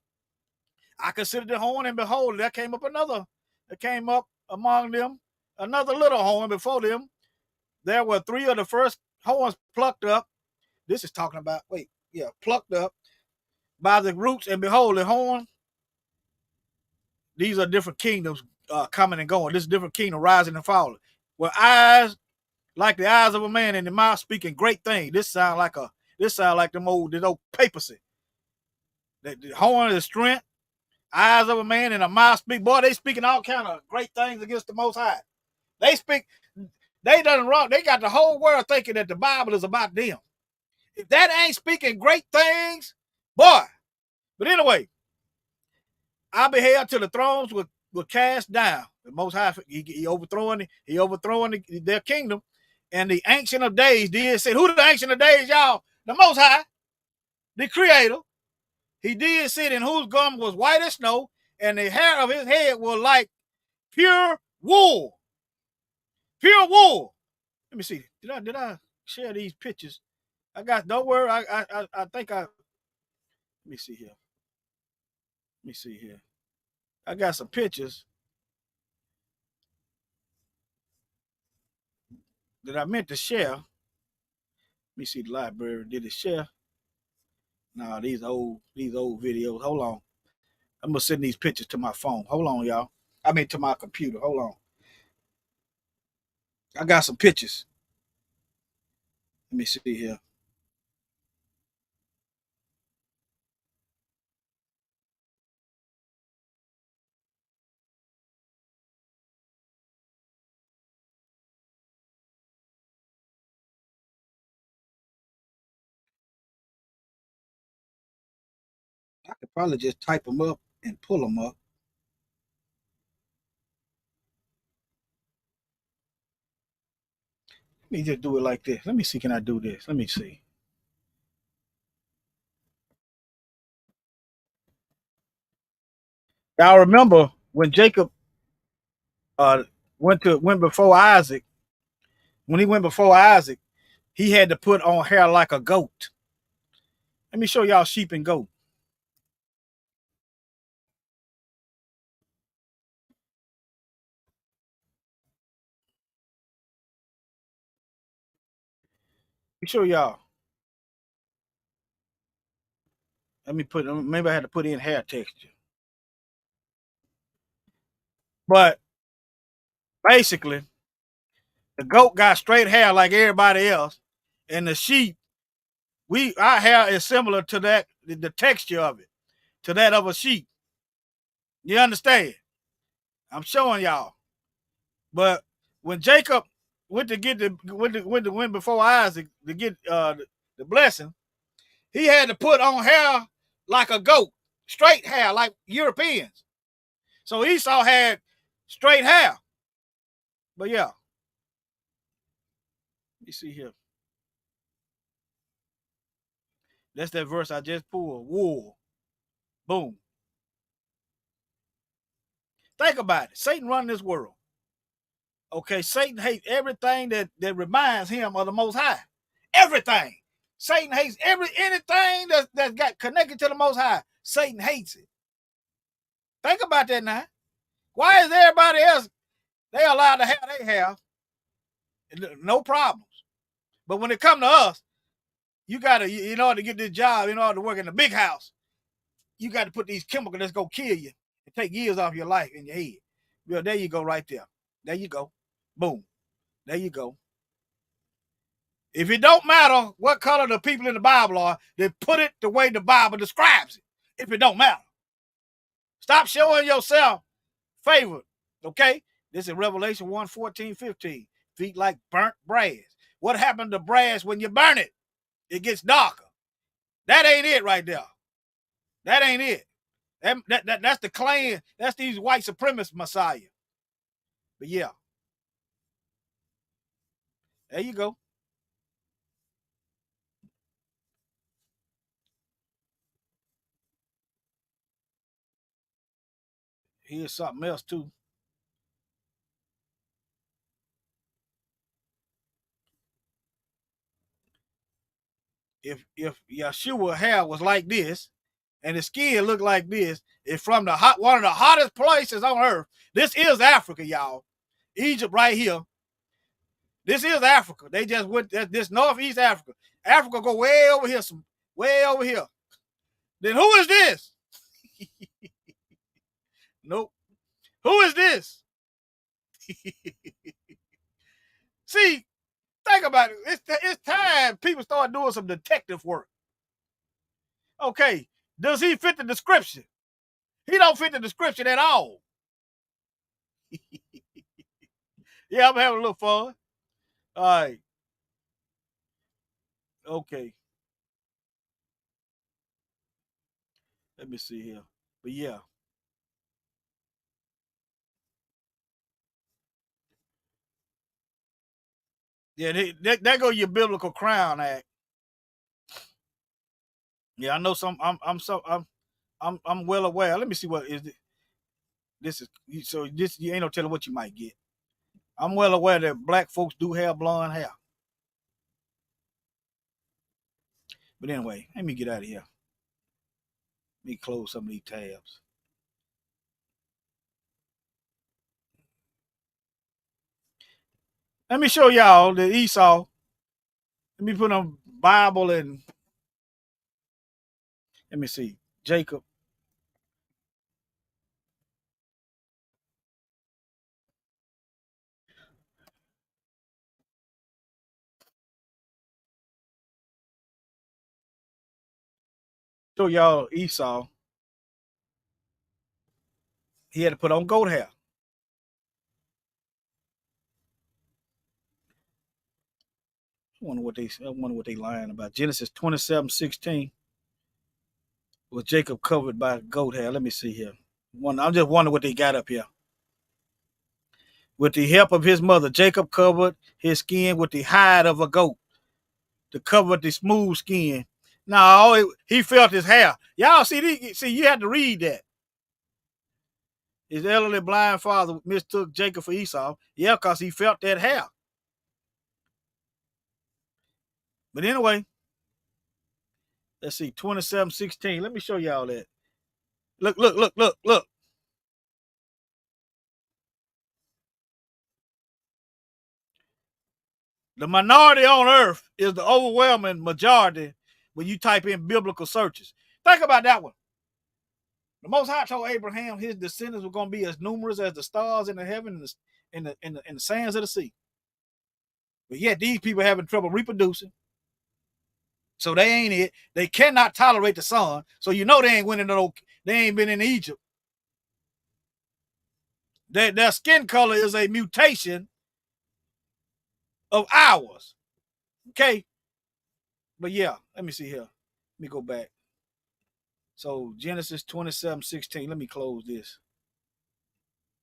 I considered the horn, and behold, there came up among them another little horn before them. There were 3 of the first horns plucked up. This is talking about, plucked up by the roots, and behold, the horn. These are different kingdoms coming and going. This is different kingdom rising and falling. With eyes like the eyes of a man, and the mouth speaking great things. This sound like this old papacy. The horn is strength, eyes of a man, and a mouth speak. Boy, they speaking all kind of great things against the Most High. They done wrong. They got the whole world thinking that the Bible is about them. If that ain't speaking great things, boy. But anyway, I beheld till the thrones were cast down. The Most High, he overthrowing their kingdom. And the Ancient of Days did say, who the Ancient of Days, y'all? The Most High, the Creator. He did sit in whose garment was white as snow, and the hair of his head was like pure Wool. Pure wool. Let me see. Did I share these pictures? Don't worry, I think let me see here. Let me see here. I got some pictures that I meant to share. Let me see the library. Did it share? Nah, these old videos. Hold on. I'm gonna send these pictures to my phone. Hold on, y'all. I mean to my computer. Hold on. I got some pictures. Let me see here. I could probably just type them up and pull them up. Let me just do it like this. Let me see. Can I do this? Let me see. Y'all remember when Jacob went before Isaac? When he went before Isaac, he had to put on hair like a goat. Let me show y'all sheep and goat. Let me show y'all. Maybe I had to put in hair texture. But basically, the goat got straight hair like everybody else, and the sheep, our hair is similar to that, the texture of it, to that of a sheep. You understand? I'm showing y'all. But when Jacob went before Isaac to get the blessing, he had to put on hair like a goat, straight hair like Europeans. So Esau had straight hair. But yeah, let me see here. That's that verse I just pulled. Wool. Boom. Think about it. Satan run this world. Okay, Satan hates everything that reminds him of the Most High. Everything. Satan hates anything that's got connected to the Most High. Satan hates it. Think about that now. Why is everybody else, they allowed to have their hair? No problems. But when it come to us, you got to, in order to get this job, in order to work in a big house, you got to put these chemicals that's going to kill you and take years off your life in your head. Well, there you go right there. There you go. Boom. There you go. If it don't matter what color the people in the Bible are, they put it the way the Bible describes it. If it don't matter. Stop showing yourself favored. Okay? This is Revelation 1:14-15. Feet like burnt brass. What happened to brass when you burn it? It gets darker. That ain't it right there. That ain't it. That's the Klan. That's these white supremacist messiah. But yeah. There you go. Here's something else too. If Yeshua hair was like this and his skin looked like this, it's from one of the hottest places on earth. This is Africa, y'all. Egypt right here. This is Africa. They just went this Northeast Africa. Africa go way over here, way over here. Then who is this? Nope. Who is this? See, think about it. It's time people start doing some detective work. Okay, does he fit the description? He don't fit the description at all. Yeah, I'm having a little fun. All right. Okay. Let me see here. But yeah. Yeah, that go your biblical crown act. Yeah, I know some. I'm well aware. Let me see what is it. This is so this you ain't no telling what you might get. I'm well aware that black folks do have blonde hair. But anyway, let me get out of here. Let me close some of these tabs. Let me show y'all the Esau. Let me put on Bible and let me see. Jacob. Show y'all Esau. He had to put on goat hair. I wonder what they lying about. Genesis 27:16. Was Jacob covered by goat hair? Let me see here. I'm just wondering what they got up here. With the help of his mother, Jacob covered his skin with the hide of a goat to cover the smooth skin. No, he felt his hair. Y'all see, you had to read that. His elderly blind father mistook Jacob for Esau. Yeah, because he felt that hair. But anyway, let's see, 27:16. Let me show y'all that. Look. The minority on earth is the overwhelming majority when you type in biblical searches. Think about that one. The Most High told Abraham his descendants were going to be as numerous as the stars in the heaven and the sands of the sea. But yet these people having trouble reproducing. So they ain't it. They cannot tolerate the sun. So you know they ain't winning they ain't been in Egypt. Their skin color is a mutation of ours. Okay. But yeah, let me see here. Let me go back. So Genesis 27:16. Let me close this.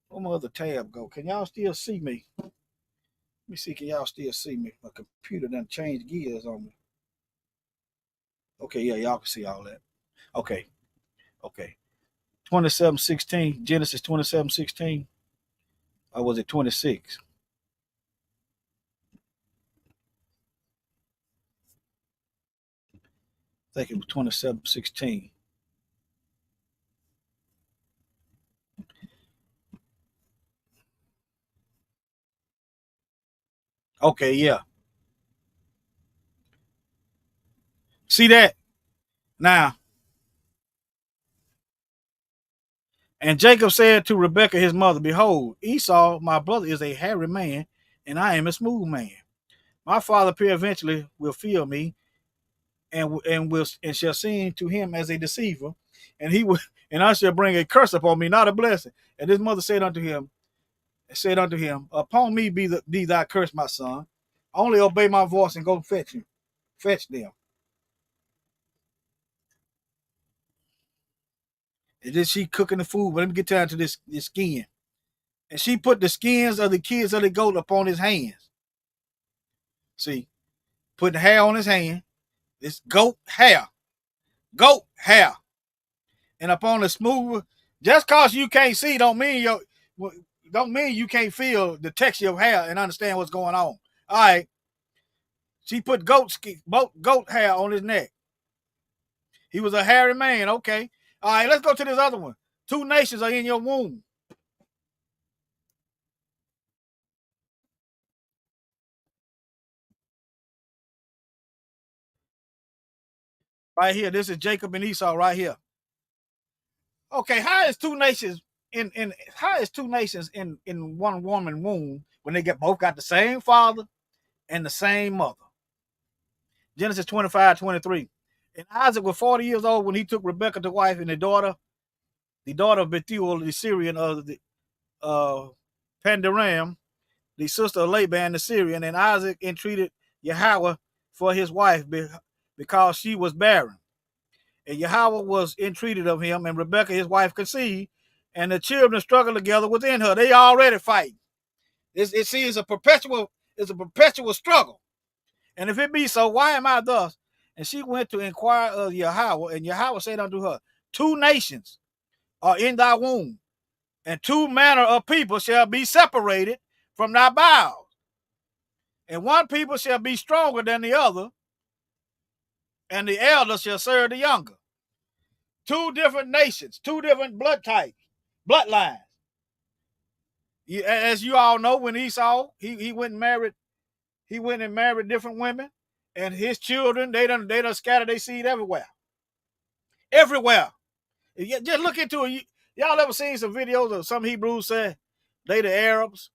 Where my other tab go? Can y'all still see me? Let me see. Can y'all still see me? My computer done changed gears on me. Okay, yeah, y'all can see all that. Okay. 27:16. Genesis 27:16. Or was it 26? I think it was 27:16. Okay, yeah. See that? Now, and Jacob said to Rebekah his mother, behold, Esau, my brother, is a hairy man, and I am a smooth man. My father peradventure will fear me, and shall seem to him as a deceiver, and I shall bring a curse upon me, not a blessing. And his mother said unto him, upon me be thy curse, my son. Only obey my voice and go fetch them. And then she cooking the food. But let me get down to this skin. And she put the skins of the kids of the goat upon his hands. See, put the hair on his hand. This goat hair. And upon the smooth, just cause you can't see don't mean you can't feel the texture of hair and understand what's going on. All right. She put goat hair on his neck. He was a hairy man. Okay. All right, let's go to this other one. 2 nations are in your womb. Right here. This is Jacob and Esau right here. Okay, how is 2 nations in one woman womb when they both got the same father and the same mother? Genesis 25:23. And Isaac was 40 years old when he took Rebekah to wife, and the daughter of Bethuel, the Syrian of the Pandaram, the sister of Laban the Syrian, and Isaac entreated Yahweh for his wife because she was barren. And Yahweh was entreated of him, and Rebekah his wife conceived, and the children struggled together within her. They already fighting. It's a perpetual struggle. And if it be so, why am I thus? And she went to inquire of Yahweh, and Yahweh said unto her, 2 nations are in thy womb, And two manner of people shall be separated from thy bowels. And one people shall be stronger than the other, and the elder shall serve the younger. Two different nations, two different blood types, bloodlines. As you all know, when Esau, he went and married different women, and his children, they done scattered their seed everywhere. Everywhere. Just look into it. Y'all ever seen some videos of some Hebrews say they the Arabs,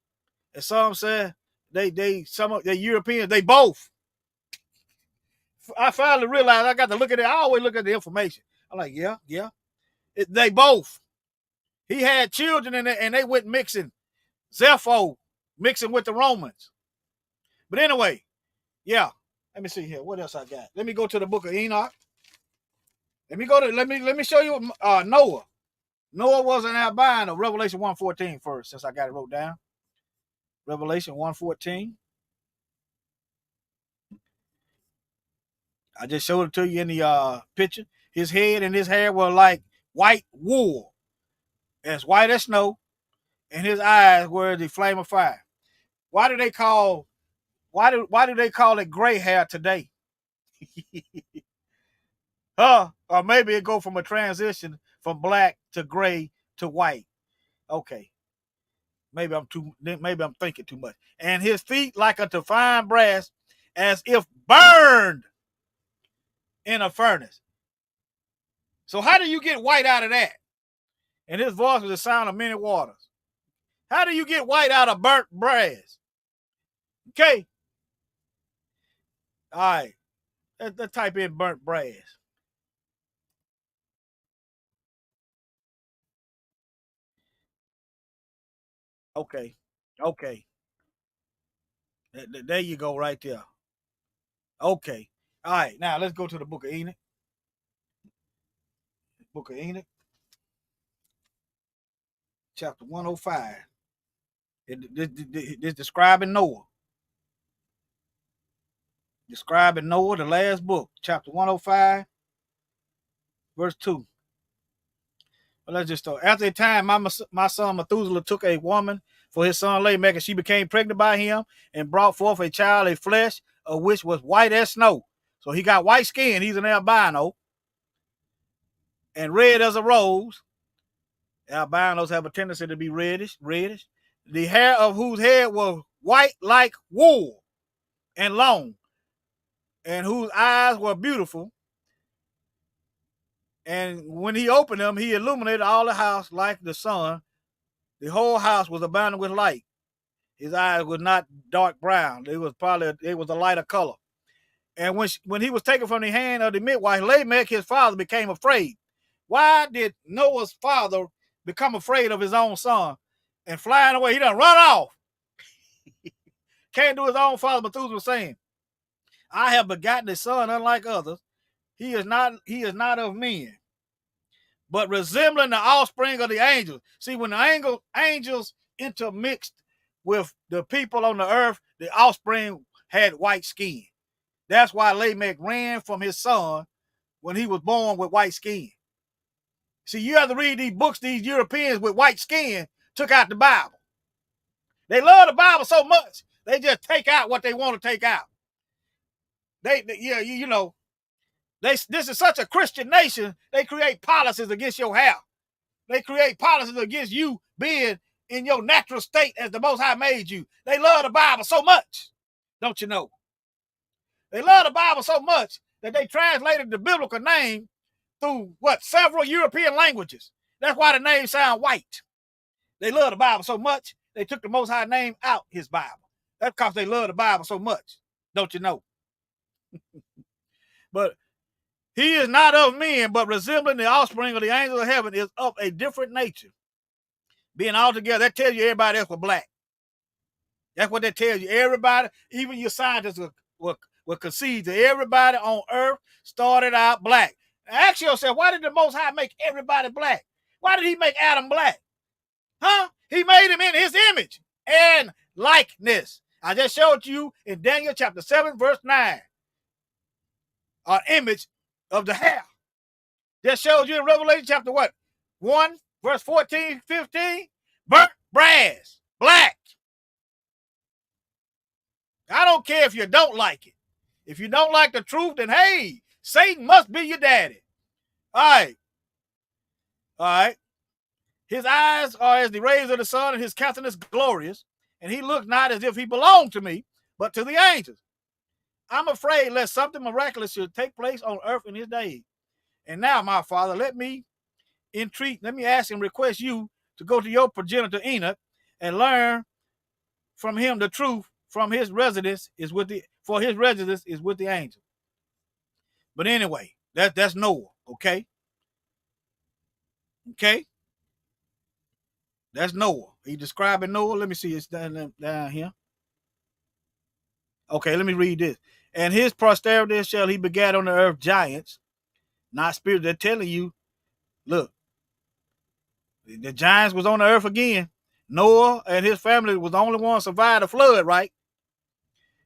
and some say some of the Europeans, they both. I finally realized I got to look at it. I always look at the information. I'm like, yeah. They both. He had children in it, and they went mixing. Zepho mixing with the Romans. But anyway, yeah. Let me see here. What else I got? Let me go to the book of Enoch. Let me show you Noah. Noah was an albino. Revelation 1:14 first, since I got it wrote down. Revelation 1:14. I just showed it to you in the picture. His head and his hair were like white wool, as white as snow, and his eyes were the flame of fire. Why do they call it gray hair today? Or maybe it go from a transition from black to gray to white. Okay. Maybe I'm thinking too much. And his feet like unto fine brass, as if burned in a furnace. So how do you get white out of that? And his voice was the sound of many waters. How do you get white out of burnt brass? Okay. All right. Let's type in burnt brass. Okay. There you go right there. Okay. All right. Now let's go to the book of Enoch. Book of Enoch. Chapter 105. It's describing Noah. Describing Noah, the last book, chapter 105, verse 2. Well, let's just start. After a time, my son Methuselah took a woman for his son Lamech, and she became pregnant by him and brought forth a child, a flesh of which was white as snow. So he got white skin. He's an albino. And red as a rose. Albinos have a tendency to be reddish. The hair of whose head was white like wool and long, and whose eyes were beautiful. And when he opened them, he illuminated all the house like the sun. The whole house was abounding with light. His eyes were not dark brown. It was a lighter color. And when he was taken from the hand of the midwife, Lamech, his father, became afraid. Why did Noah's father become afraid of his own son and flying away? He done run off. Can't do his own father. Methuselah was saying, I have begotten a son unlike others. He is not of men, but resembling the offspring of the angels. See, when the angels intermixed with the people on the earth, the offspring had white skin. That's why Lamech ran from his son when he was born with white skin. See, you have to read these books. These Europeans with white skin took out the Bible. They love the Bible so much, they just take out what they want to take out. This is such a Christian nation, they create policies against your hair. They create policies against you being in your natural state as the Most High made you. They love the Bible so much, don't you know? They love the Bible so much that they translated the biblical name through several European languages. That's why the name sound white. They love the Bible so much, they took the Most High name out his Bible. That's because they love the Bible so much, don't you know? But he is not of men, but resembling the offspring of the angels of heaven, is of a different nature. Being all together, that tells you everybody else was black. That's what that tells you. Everybody, even your scientists will concede that everybody on earth started out black. Ask yourself, why did the Most High make everybody black? Why did he make Adam black? Huh? He made him in his image and likeness. I just showed you in Daniel chapter 7, verse 9. An image of the hair. Just showed you in Revelation chapter 1, verse 14, 15. burnt brass, black. I don't care if you don't like it. If you don't like the truth, then hey, Satan must be your daddy. All right. All right. His eyes are as the rays of the sun, and his countenance glorious, and he looked not as if he belonged to me, but to the angels. I'm afraid lest something miraculous should take place on earth in his days. And now, my Father, let me ask and request you to go to your progenitor Enoch and learn from him the truth. For his residence is with the angels. But anyway, that's Noah, okay? Okay? That's Noah. He describing Noah. Let me see. It's down here. Okay, let me read this. And his posterity shall he begat on the earth giants, not spirits. They're telling you, look, the giants was on the earth again. Noah and his family was the only one survived the flood, right?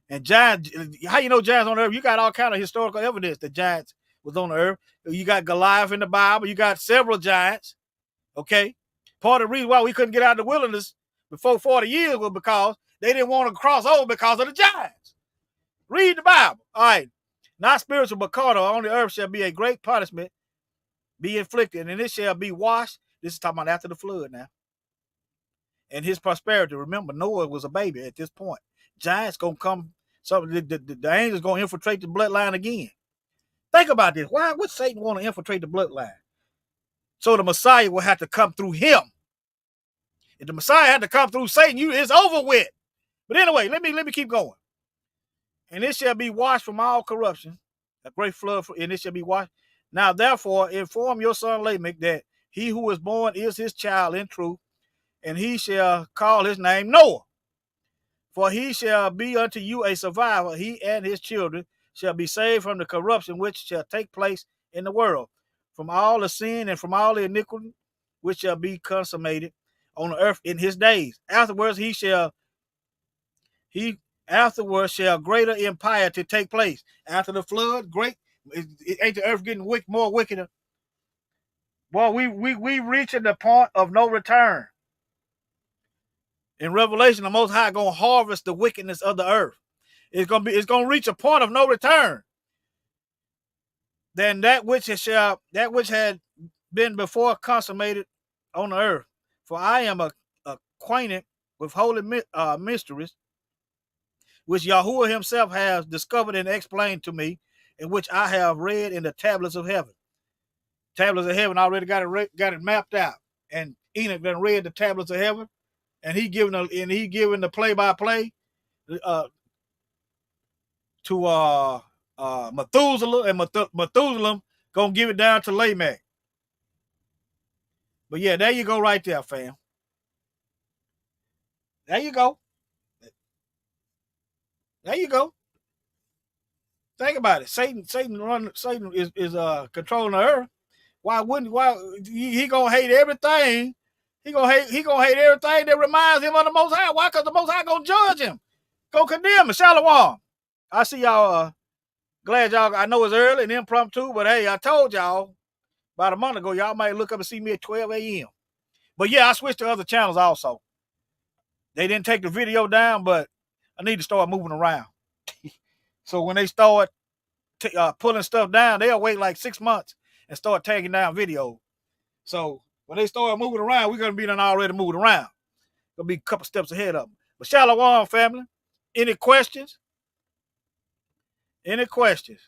And giants, how you know giants on the earth? You got all kind of historical evidence that giants was on the earth. You got Goliath in the Bible. You got several giants. Okay. Part of the reason why we couldn't get out of the wilderness before 40 years was because they didn't want to cross over because of the giants. Read the Bible. All right. Not spiritual, but carnal. On the earth shall be a great punishment be inflicted, and it shall be washed. This is talking about after the flood now. And his prosperity. Remember, Noah was a baby at this point. Giants gonna come. So the angels gonna infiltrate the bloodline again. Think about this. Why would Satan want to infiltrate the bloodline? So the Messiah will have to come through him. If the Messiah had to come through Satan, it's over with. But anyway, let me keep going. And it shall be washed from all corruption, a great flood, and it shall be washed. Now, therefore, inform your son Lamech that he who is born is his child in truth, and he shall call his name Noah. For he shall be unto you a survivor, he and his children shall be saved from the corruption which shall take place in the world, from all the sin and from all the iniquity which shall be consummated on the earth in his days. Afterwards shall greater impiety take place. After the flood, ain't the earth getting more wickeder? Well, we reaching the point of no return. In Revelation, the Most High gonna harvest the wickedness of the earth. It's gonna reach a point of no return. Then that which had been before consummated on the earth. For I am acquainted with holy mysteries, which Yahuwah himself has discovered and explained to me, and which I have read in the tablets of heaven. Tablets of heaven already got it mapped out, and Enoch done read the tablets of heaven, and he giving the play-by-play to Methuselah, and Methuselah gonna give it down to Lamech. But yeah, there you go, right there, fam. There you go. There you go. Think about it. Satan is controlling the earth. Why he gonna hate everything? He gonna hate everything that reminds him of the Most High. Why? Because the Most High gonna judge him, gonna condemn him. Shalom. I see y'all. Glad y'all. I know it's early and impromptu, but hey, I told y'all about a month ago. Y'all might look up and see me at 12 a.m. But yeah, I switched to other channels also. They didn't take the video down, but I need to start moving around. So when they start pulling stuff down, they'll wait like 6 months and start taking down videos. So when they start moving around, we're gonna be done already moving around. Gonna be a couple steps ahead of them. But shalom, family. Any questions? Any questions?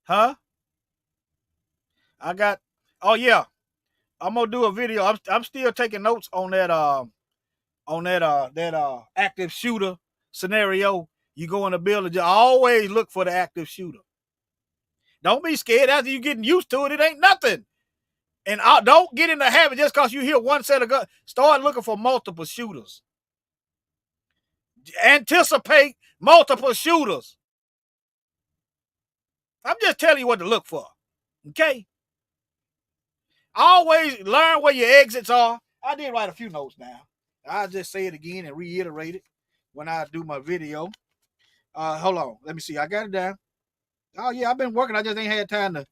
Huh? Oh yeah. I'm gonna do a video. I'm still taking notes on that active shooter scenario. You go in the building, just always look for the active shooter. Don't be scared. After you getting used to it, it ain't nothing. And don't get in the habit just because you hear one set of guns. Start looking for multiple shooters. Anticipate multiple shooters. I'm just telling you what to look for. Okay? Always learn where your exits are. I did write a few notes down. I'll just say it again and reiterate it when I do my video. Hold on. Let me see. I got it down. Oh, yeah, I've been working. I just ain't had time to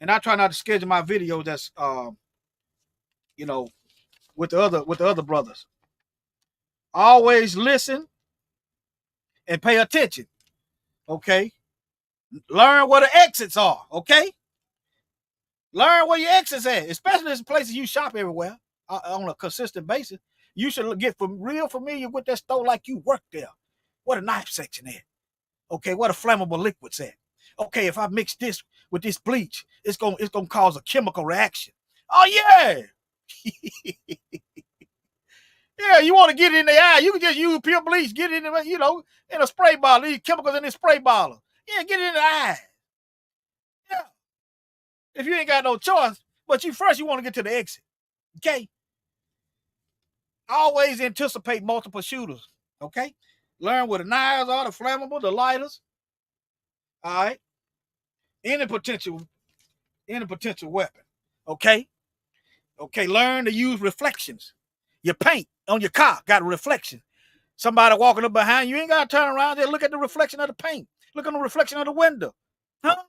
and I try not to schedule my videos that's you know, with the other brothers. Always listen and pay attention. Okay. Learn where the exits are. Okay. Learn where your exits at, especially in places you shop everywhere on a consistent basis. You should get real familiar with that store like you work there. Where the knife section at? Okay, where the flammable liquids at? Okay, if I mix this with this bleach, it's gonna cause a chemical reaction. Oh yeah. Yeah, you want to get it in the eye, you can just use pure bleach, get it in the, in a spray bottle, these chemicals in this spray bottle. Yeah, get it in the eye. Yeah. If you ain't got no choice, but you want to get to the exit. Okay. Always anticipate multiple shooters. Okay. Learn where the knives are, the flammable, the lighters. All right. Any potential weapon. Okay. Okay. Learn to use reflections. Your paint on your car got a reflection. Somebody walking up behind you, ain't got to turn around there. Look at the reflection of the paint. Look at the reflection of the window. Huh?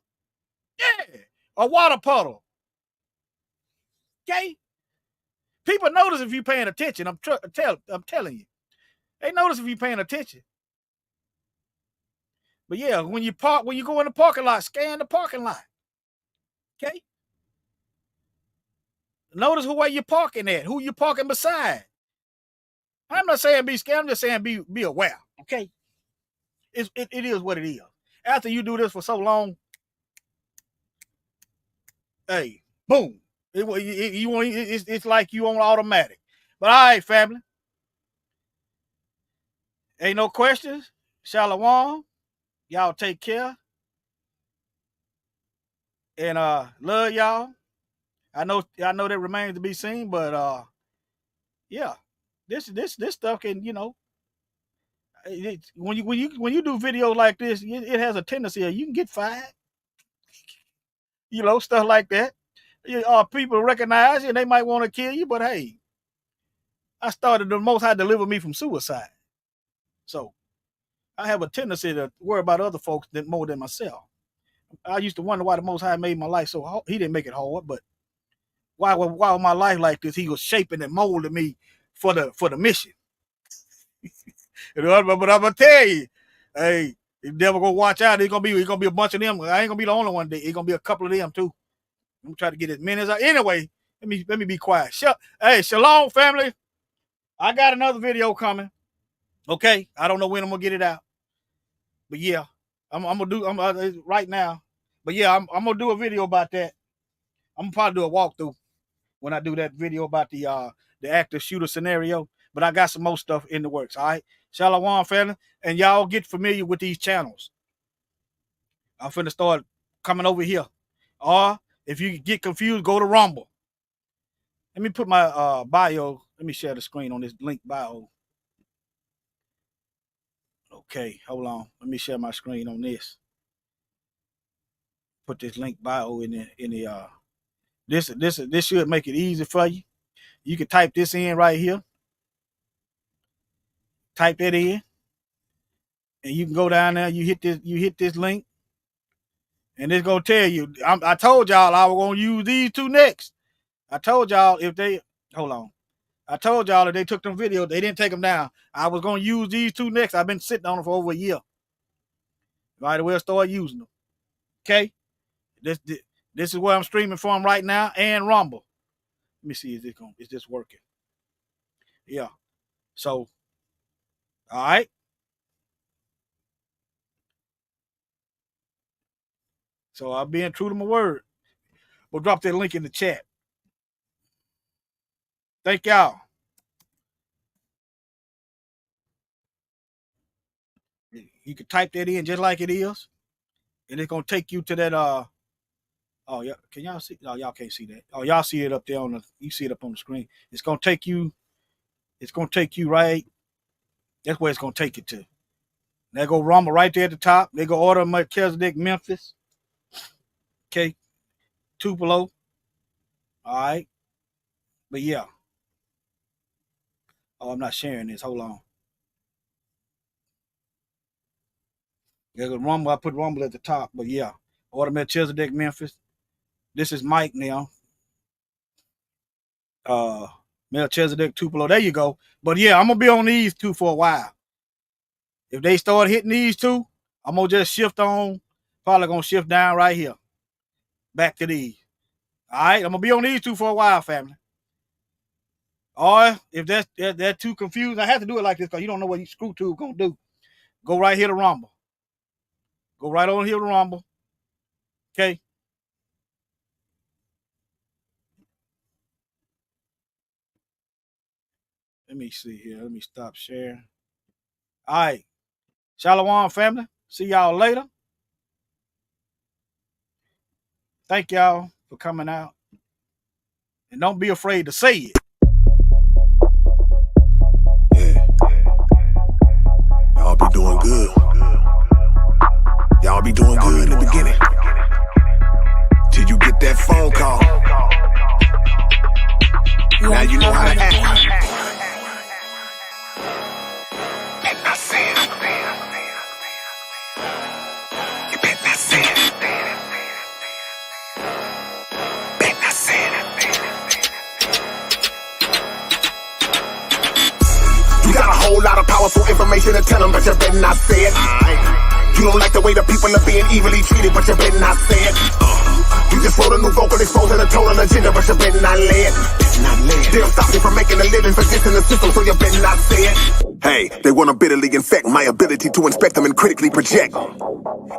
Yeah. A water puddle. Okay. People notice if you're paying attention. I'm telling you. They notice if you're paying attention. But yeah, when you go in the parking lot, scan the parking lot. Okay. Notice where you're parking at, who you're parking beside. I'm not saying be scared. I'm just saying be aware. Okay. It is what it is. After you do this for so long, hey, boom. It's like you on automatic. But all right, family. Ain't no questions. Shalom. Y'all take care. And love y'all. I know that remains to be seen, but yeah. This stuff can, when you do videos like this, it has a tendency of you can get fired. Stuff like that. People recognize you and they might want to kill you, but hey, I started the Most High deliver me from suicide. So I have a tendency to worry about other folks more than myself. I used to wonder why the Most High made my life so hard. He didn't make it hard, but why was my life like this? He was shaping and molding me for the mission. But I'm gonna tell you, hey, the devil gonna watch out. It's gonna be a bunch of them. I ain't gonna be the only one. It's gonna be a couple of them too. I'm gonna try to get as many as I. Anyway, let me be quiet. Hey, shalom, family. I got another video coming. Okay, I don't know when I'm gonna get it out, but yeah, I'm gonna do right now. But yeah, I'm gonna do a video about that. I'm gonna probably do a walkthrough when I do that video about the active shooter scenario. But I got some more stuff in the works. All right, shalom, family, and y'all get familiar with these channels. I'm finna start coming over here. Or if you get confused, go to Rumble. Let me put my bio. Let me share the screen on this link bio. Okay, hold on. Let me share my screen on this. Put this link bio in the this should make it easy for you. You can type this in right here. Type that in, and you can go down there. You hit this link, and it's gonna tell you. I told y'all I was gonna use these two next. I told y'all if they hold on. I told y'all if they took them videos, they didn't take them down. I was gonna use these two next. I've been sitting on them for over a year. Might as well start using them. Okay, this is where I'm streaming from right now, and Rumble. Let me see, is this working? Yeah. So, all right. So I'm being true to my word. We'll drop that link in the chat. Thank y'all. You can type that in just like it is, and it's gonna take you to that. Oh yeah, can y'all see? No, y'all can't see that. Oh, y'all see it up there you see it up on the screen. It's gonna take you. It's gonna take you right. That's where it's gonna take you to. They go Rumble right there at the top. They go order Melchizedek Memphis. Okay, Tupelo. All right, but yeah. Oh, I'm not sharing this. Hold on. There's a Rumble. I put Rumble at the top, but yeah, order Melchizedek Memphis. This is Mike now. Melchizedek Tupelo. There you go. But yeah, I'm gonna be on these two for a while. If they start hitting these two, I'm gonna just shift on. Probably gonna shift down right here. Back to these. All right, I'm gonna be on these two for a while, family. Or if they're too confused, I have to do it like this because you don't know what your screw tube gonna do. Go right here to Rumble. Go right on here to Rumble. Okay. Let me see here. Let me stop sharing. All right. Shalom, family. See y'all later. Thank y'all for coming out. And don't be afraid to say it. Yeah. Y'all be doing good. Y'all be doing good in the beginning. Till you get that phone call. Now you know how to act. Bet not say it. You bet not say it. Bet not say it. You got a whole lot of powerful information to tell them, but you better not say it. You don't like the way the people are being evilly treated, but you better not say it. You just wrote a new vocal exposing a total agenda, but you better not lay it. They'll stop you from making a living for this in the system, so you better not say it. Hey, they want to bitterly infect my ability to inspect them and critically project.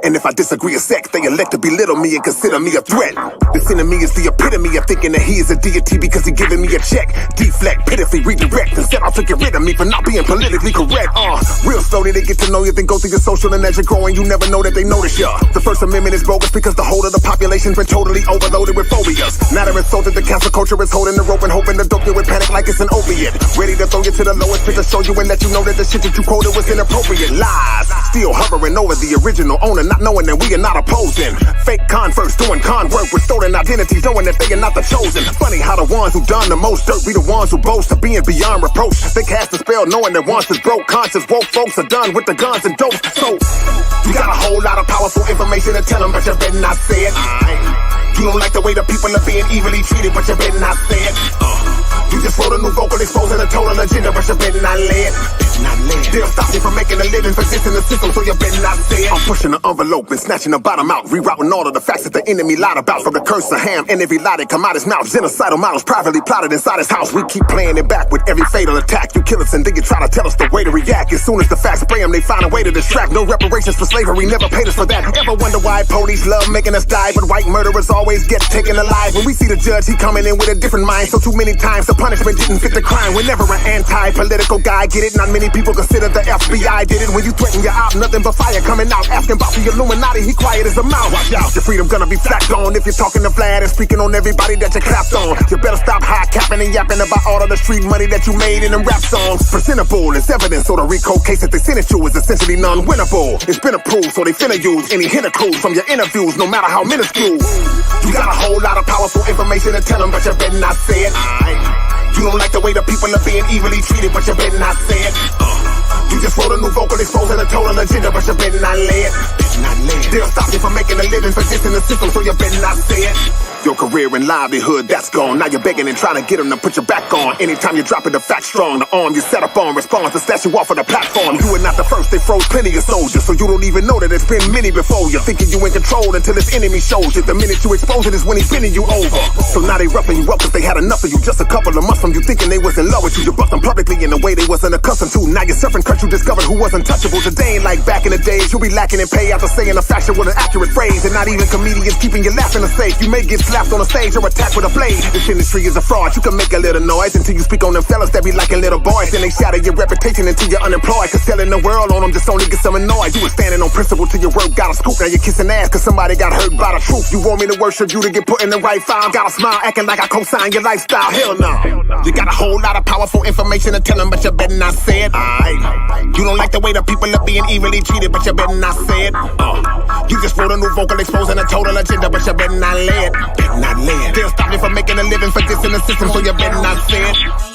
And if I disagree a sec, they elect to belittle me and consider me a threat. This enemy is the epitome of thinking that he is a deity because he giving me a check. Deflect, pitifully redirect, and set out to get rid of me for not being politically correct. Real slowly they get to know you, then go through your social, and as you're growing, you never know that they notice ya. The First Amendment is bogus because the whole of the population's been totally overloaded with phobias. Now they're insulted, the cancel culture is holding the rope and hoping to dope you with panic like it's an opiate. Ready to throw you to the lowest pit to show you and let you know that the shit that you quoted was inappropriate. Lies, still hovering over the original owner, not knowing that we are not opposing. Fake converts doing con work with stolen identities, knowing that they are not the chosen. Funny how the ones who done the most dirt be the ones who boast of being beyond reproach. They cast a spell knowing that once is broke, conscious woke folks are done with the guns and dopes. So, you got a whole lot of powerful information to tell them, but you better not say it. You don't like the way the people are being evilly treated, but you better not say it. You just wrote a new vocal exposing a total agenda, but you better not lay it. They'll stop you from making a living for this in the system, so you better not say it. I'm pushing the envelope and snatching the bottom out, rerouting all of the facts that the enemy lied about. From the curse of Ham and every lie that come out his mouth. Genocidal models privately plotted inside his house. We keep playing it back with every fatal attack. You kill us and then you try to tell us the way to react. As soon as the facts spray them, they find a way to distract. No reparations for slavery, never paid us for that. Ever wonder why police love making us die, but white murderers always get taken alive? When we see the judge, he coming in with a different mind. So too many times the punishment didn't fit the crime. We're never an anti-political guy, get it? Not many people consider the FBI did it. When you threaten your op, nothing but fire coming out. Asking about the Illuminati, he quiet as a mouse. Watch out, your freedom gonna be flacked on if you're talking to Vlad and speaking on everybody that you clapped on. You better stop high capping and yapping about all of the street money that you made in them rap songs. Presentable as evidence, so the RICO case that they sent it you is essentially non-winnable. It's been approved, so they finna use any hint or clues from your interviews, no matter how minuscule. You got a whole lot of powerful information to tell them, but you better not say it. You don't like the way the people are being evilly treated, but you better not say it. You just wrote a new vocal exposing a total agenda, but you better not lay it. They'll stop you from making a living for this in the system, so you better not say it. Your career and livelihood, that's gone. Now you're begging and trying to get them to put your back on. Anytime you're dropping the fact strong, the arm you set up on responds to snatch you off of the platform. You are not the first, they froze plenty of soldiers, so you don't even know that it's been many before you. Thinking you in control until this enemy shows you. The minute you expose it is when he's bending you over. So now they roughing you up cause they had enough of you. Just a couple of months from you thinking they was in love with you. You bucked them publicly in a way they wasn't accustomed to. Now you're surfing country, discovered who was untouchable. Today ain't like back in the days. You'll be lacking in pay after saying a faction with an accurate phrase. And not even comedians keeping you laughing or safe. You may get slapped on a stage or attacked with a blade. This industry is a fraud. You can make a little noise until you speak on them fellas that be liking little boys. Then they shatter your reputation until you're unemployed. Cause telling the world on them just only gets them annoyed. You were standing on principle till your work got a scoop. Now you're kissing ass cause somebody got hurt by the truth. You want me to worship you to get put in the right file? Got a smile acting like I co-sign your lifestyle. Hell no. You got a whole lot of powerful information to tell them, but you better not say it. You don't like the way the people are being evilly treated, but you better not say it. You just wrote a new vocal exposing a total agenda, but you better not lay it. They'll stop you from making a living for this in the system, so you better not say it.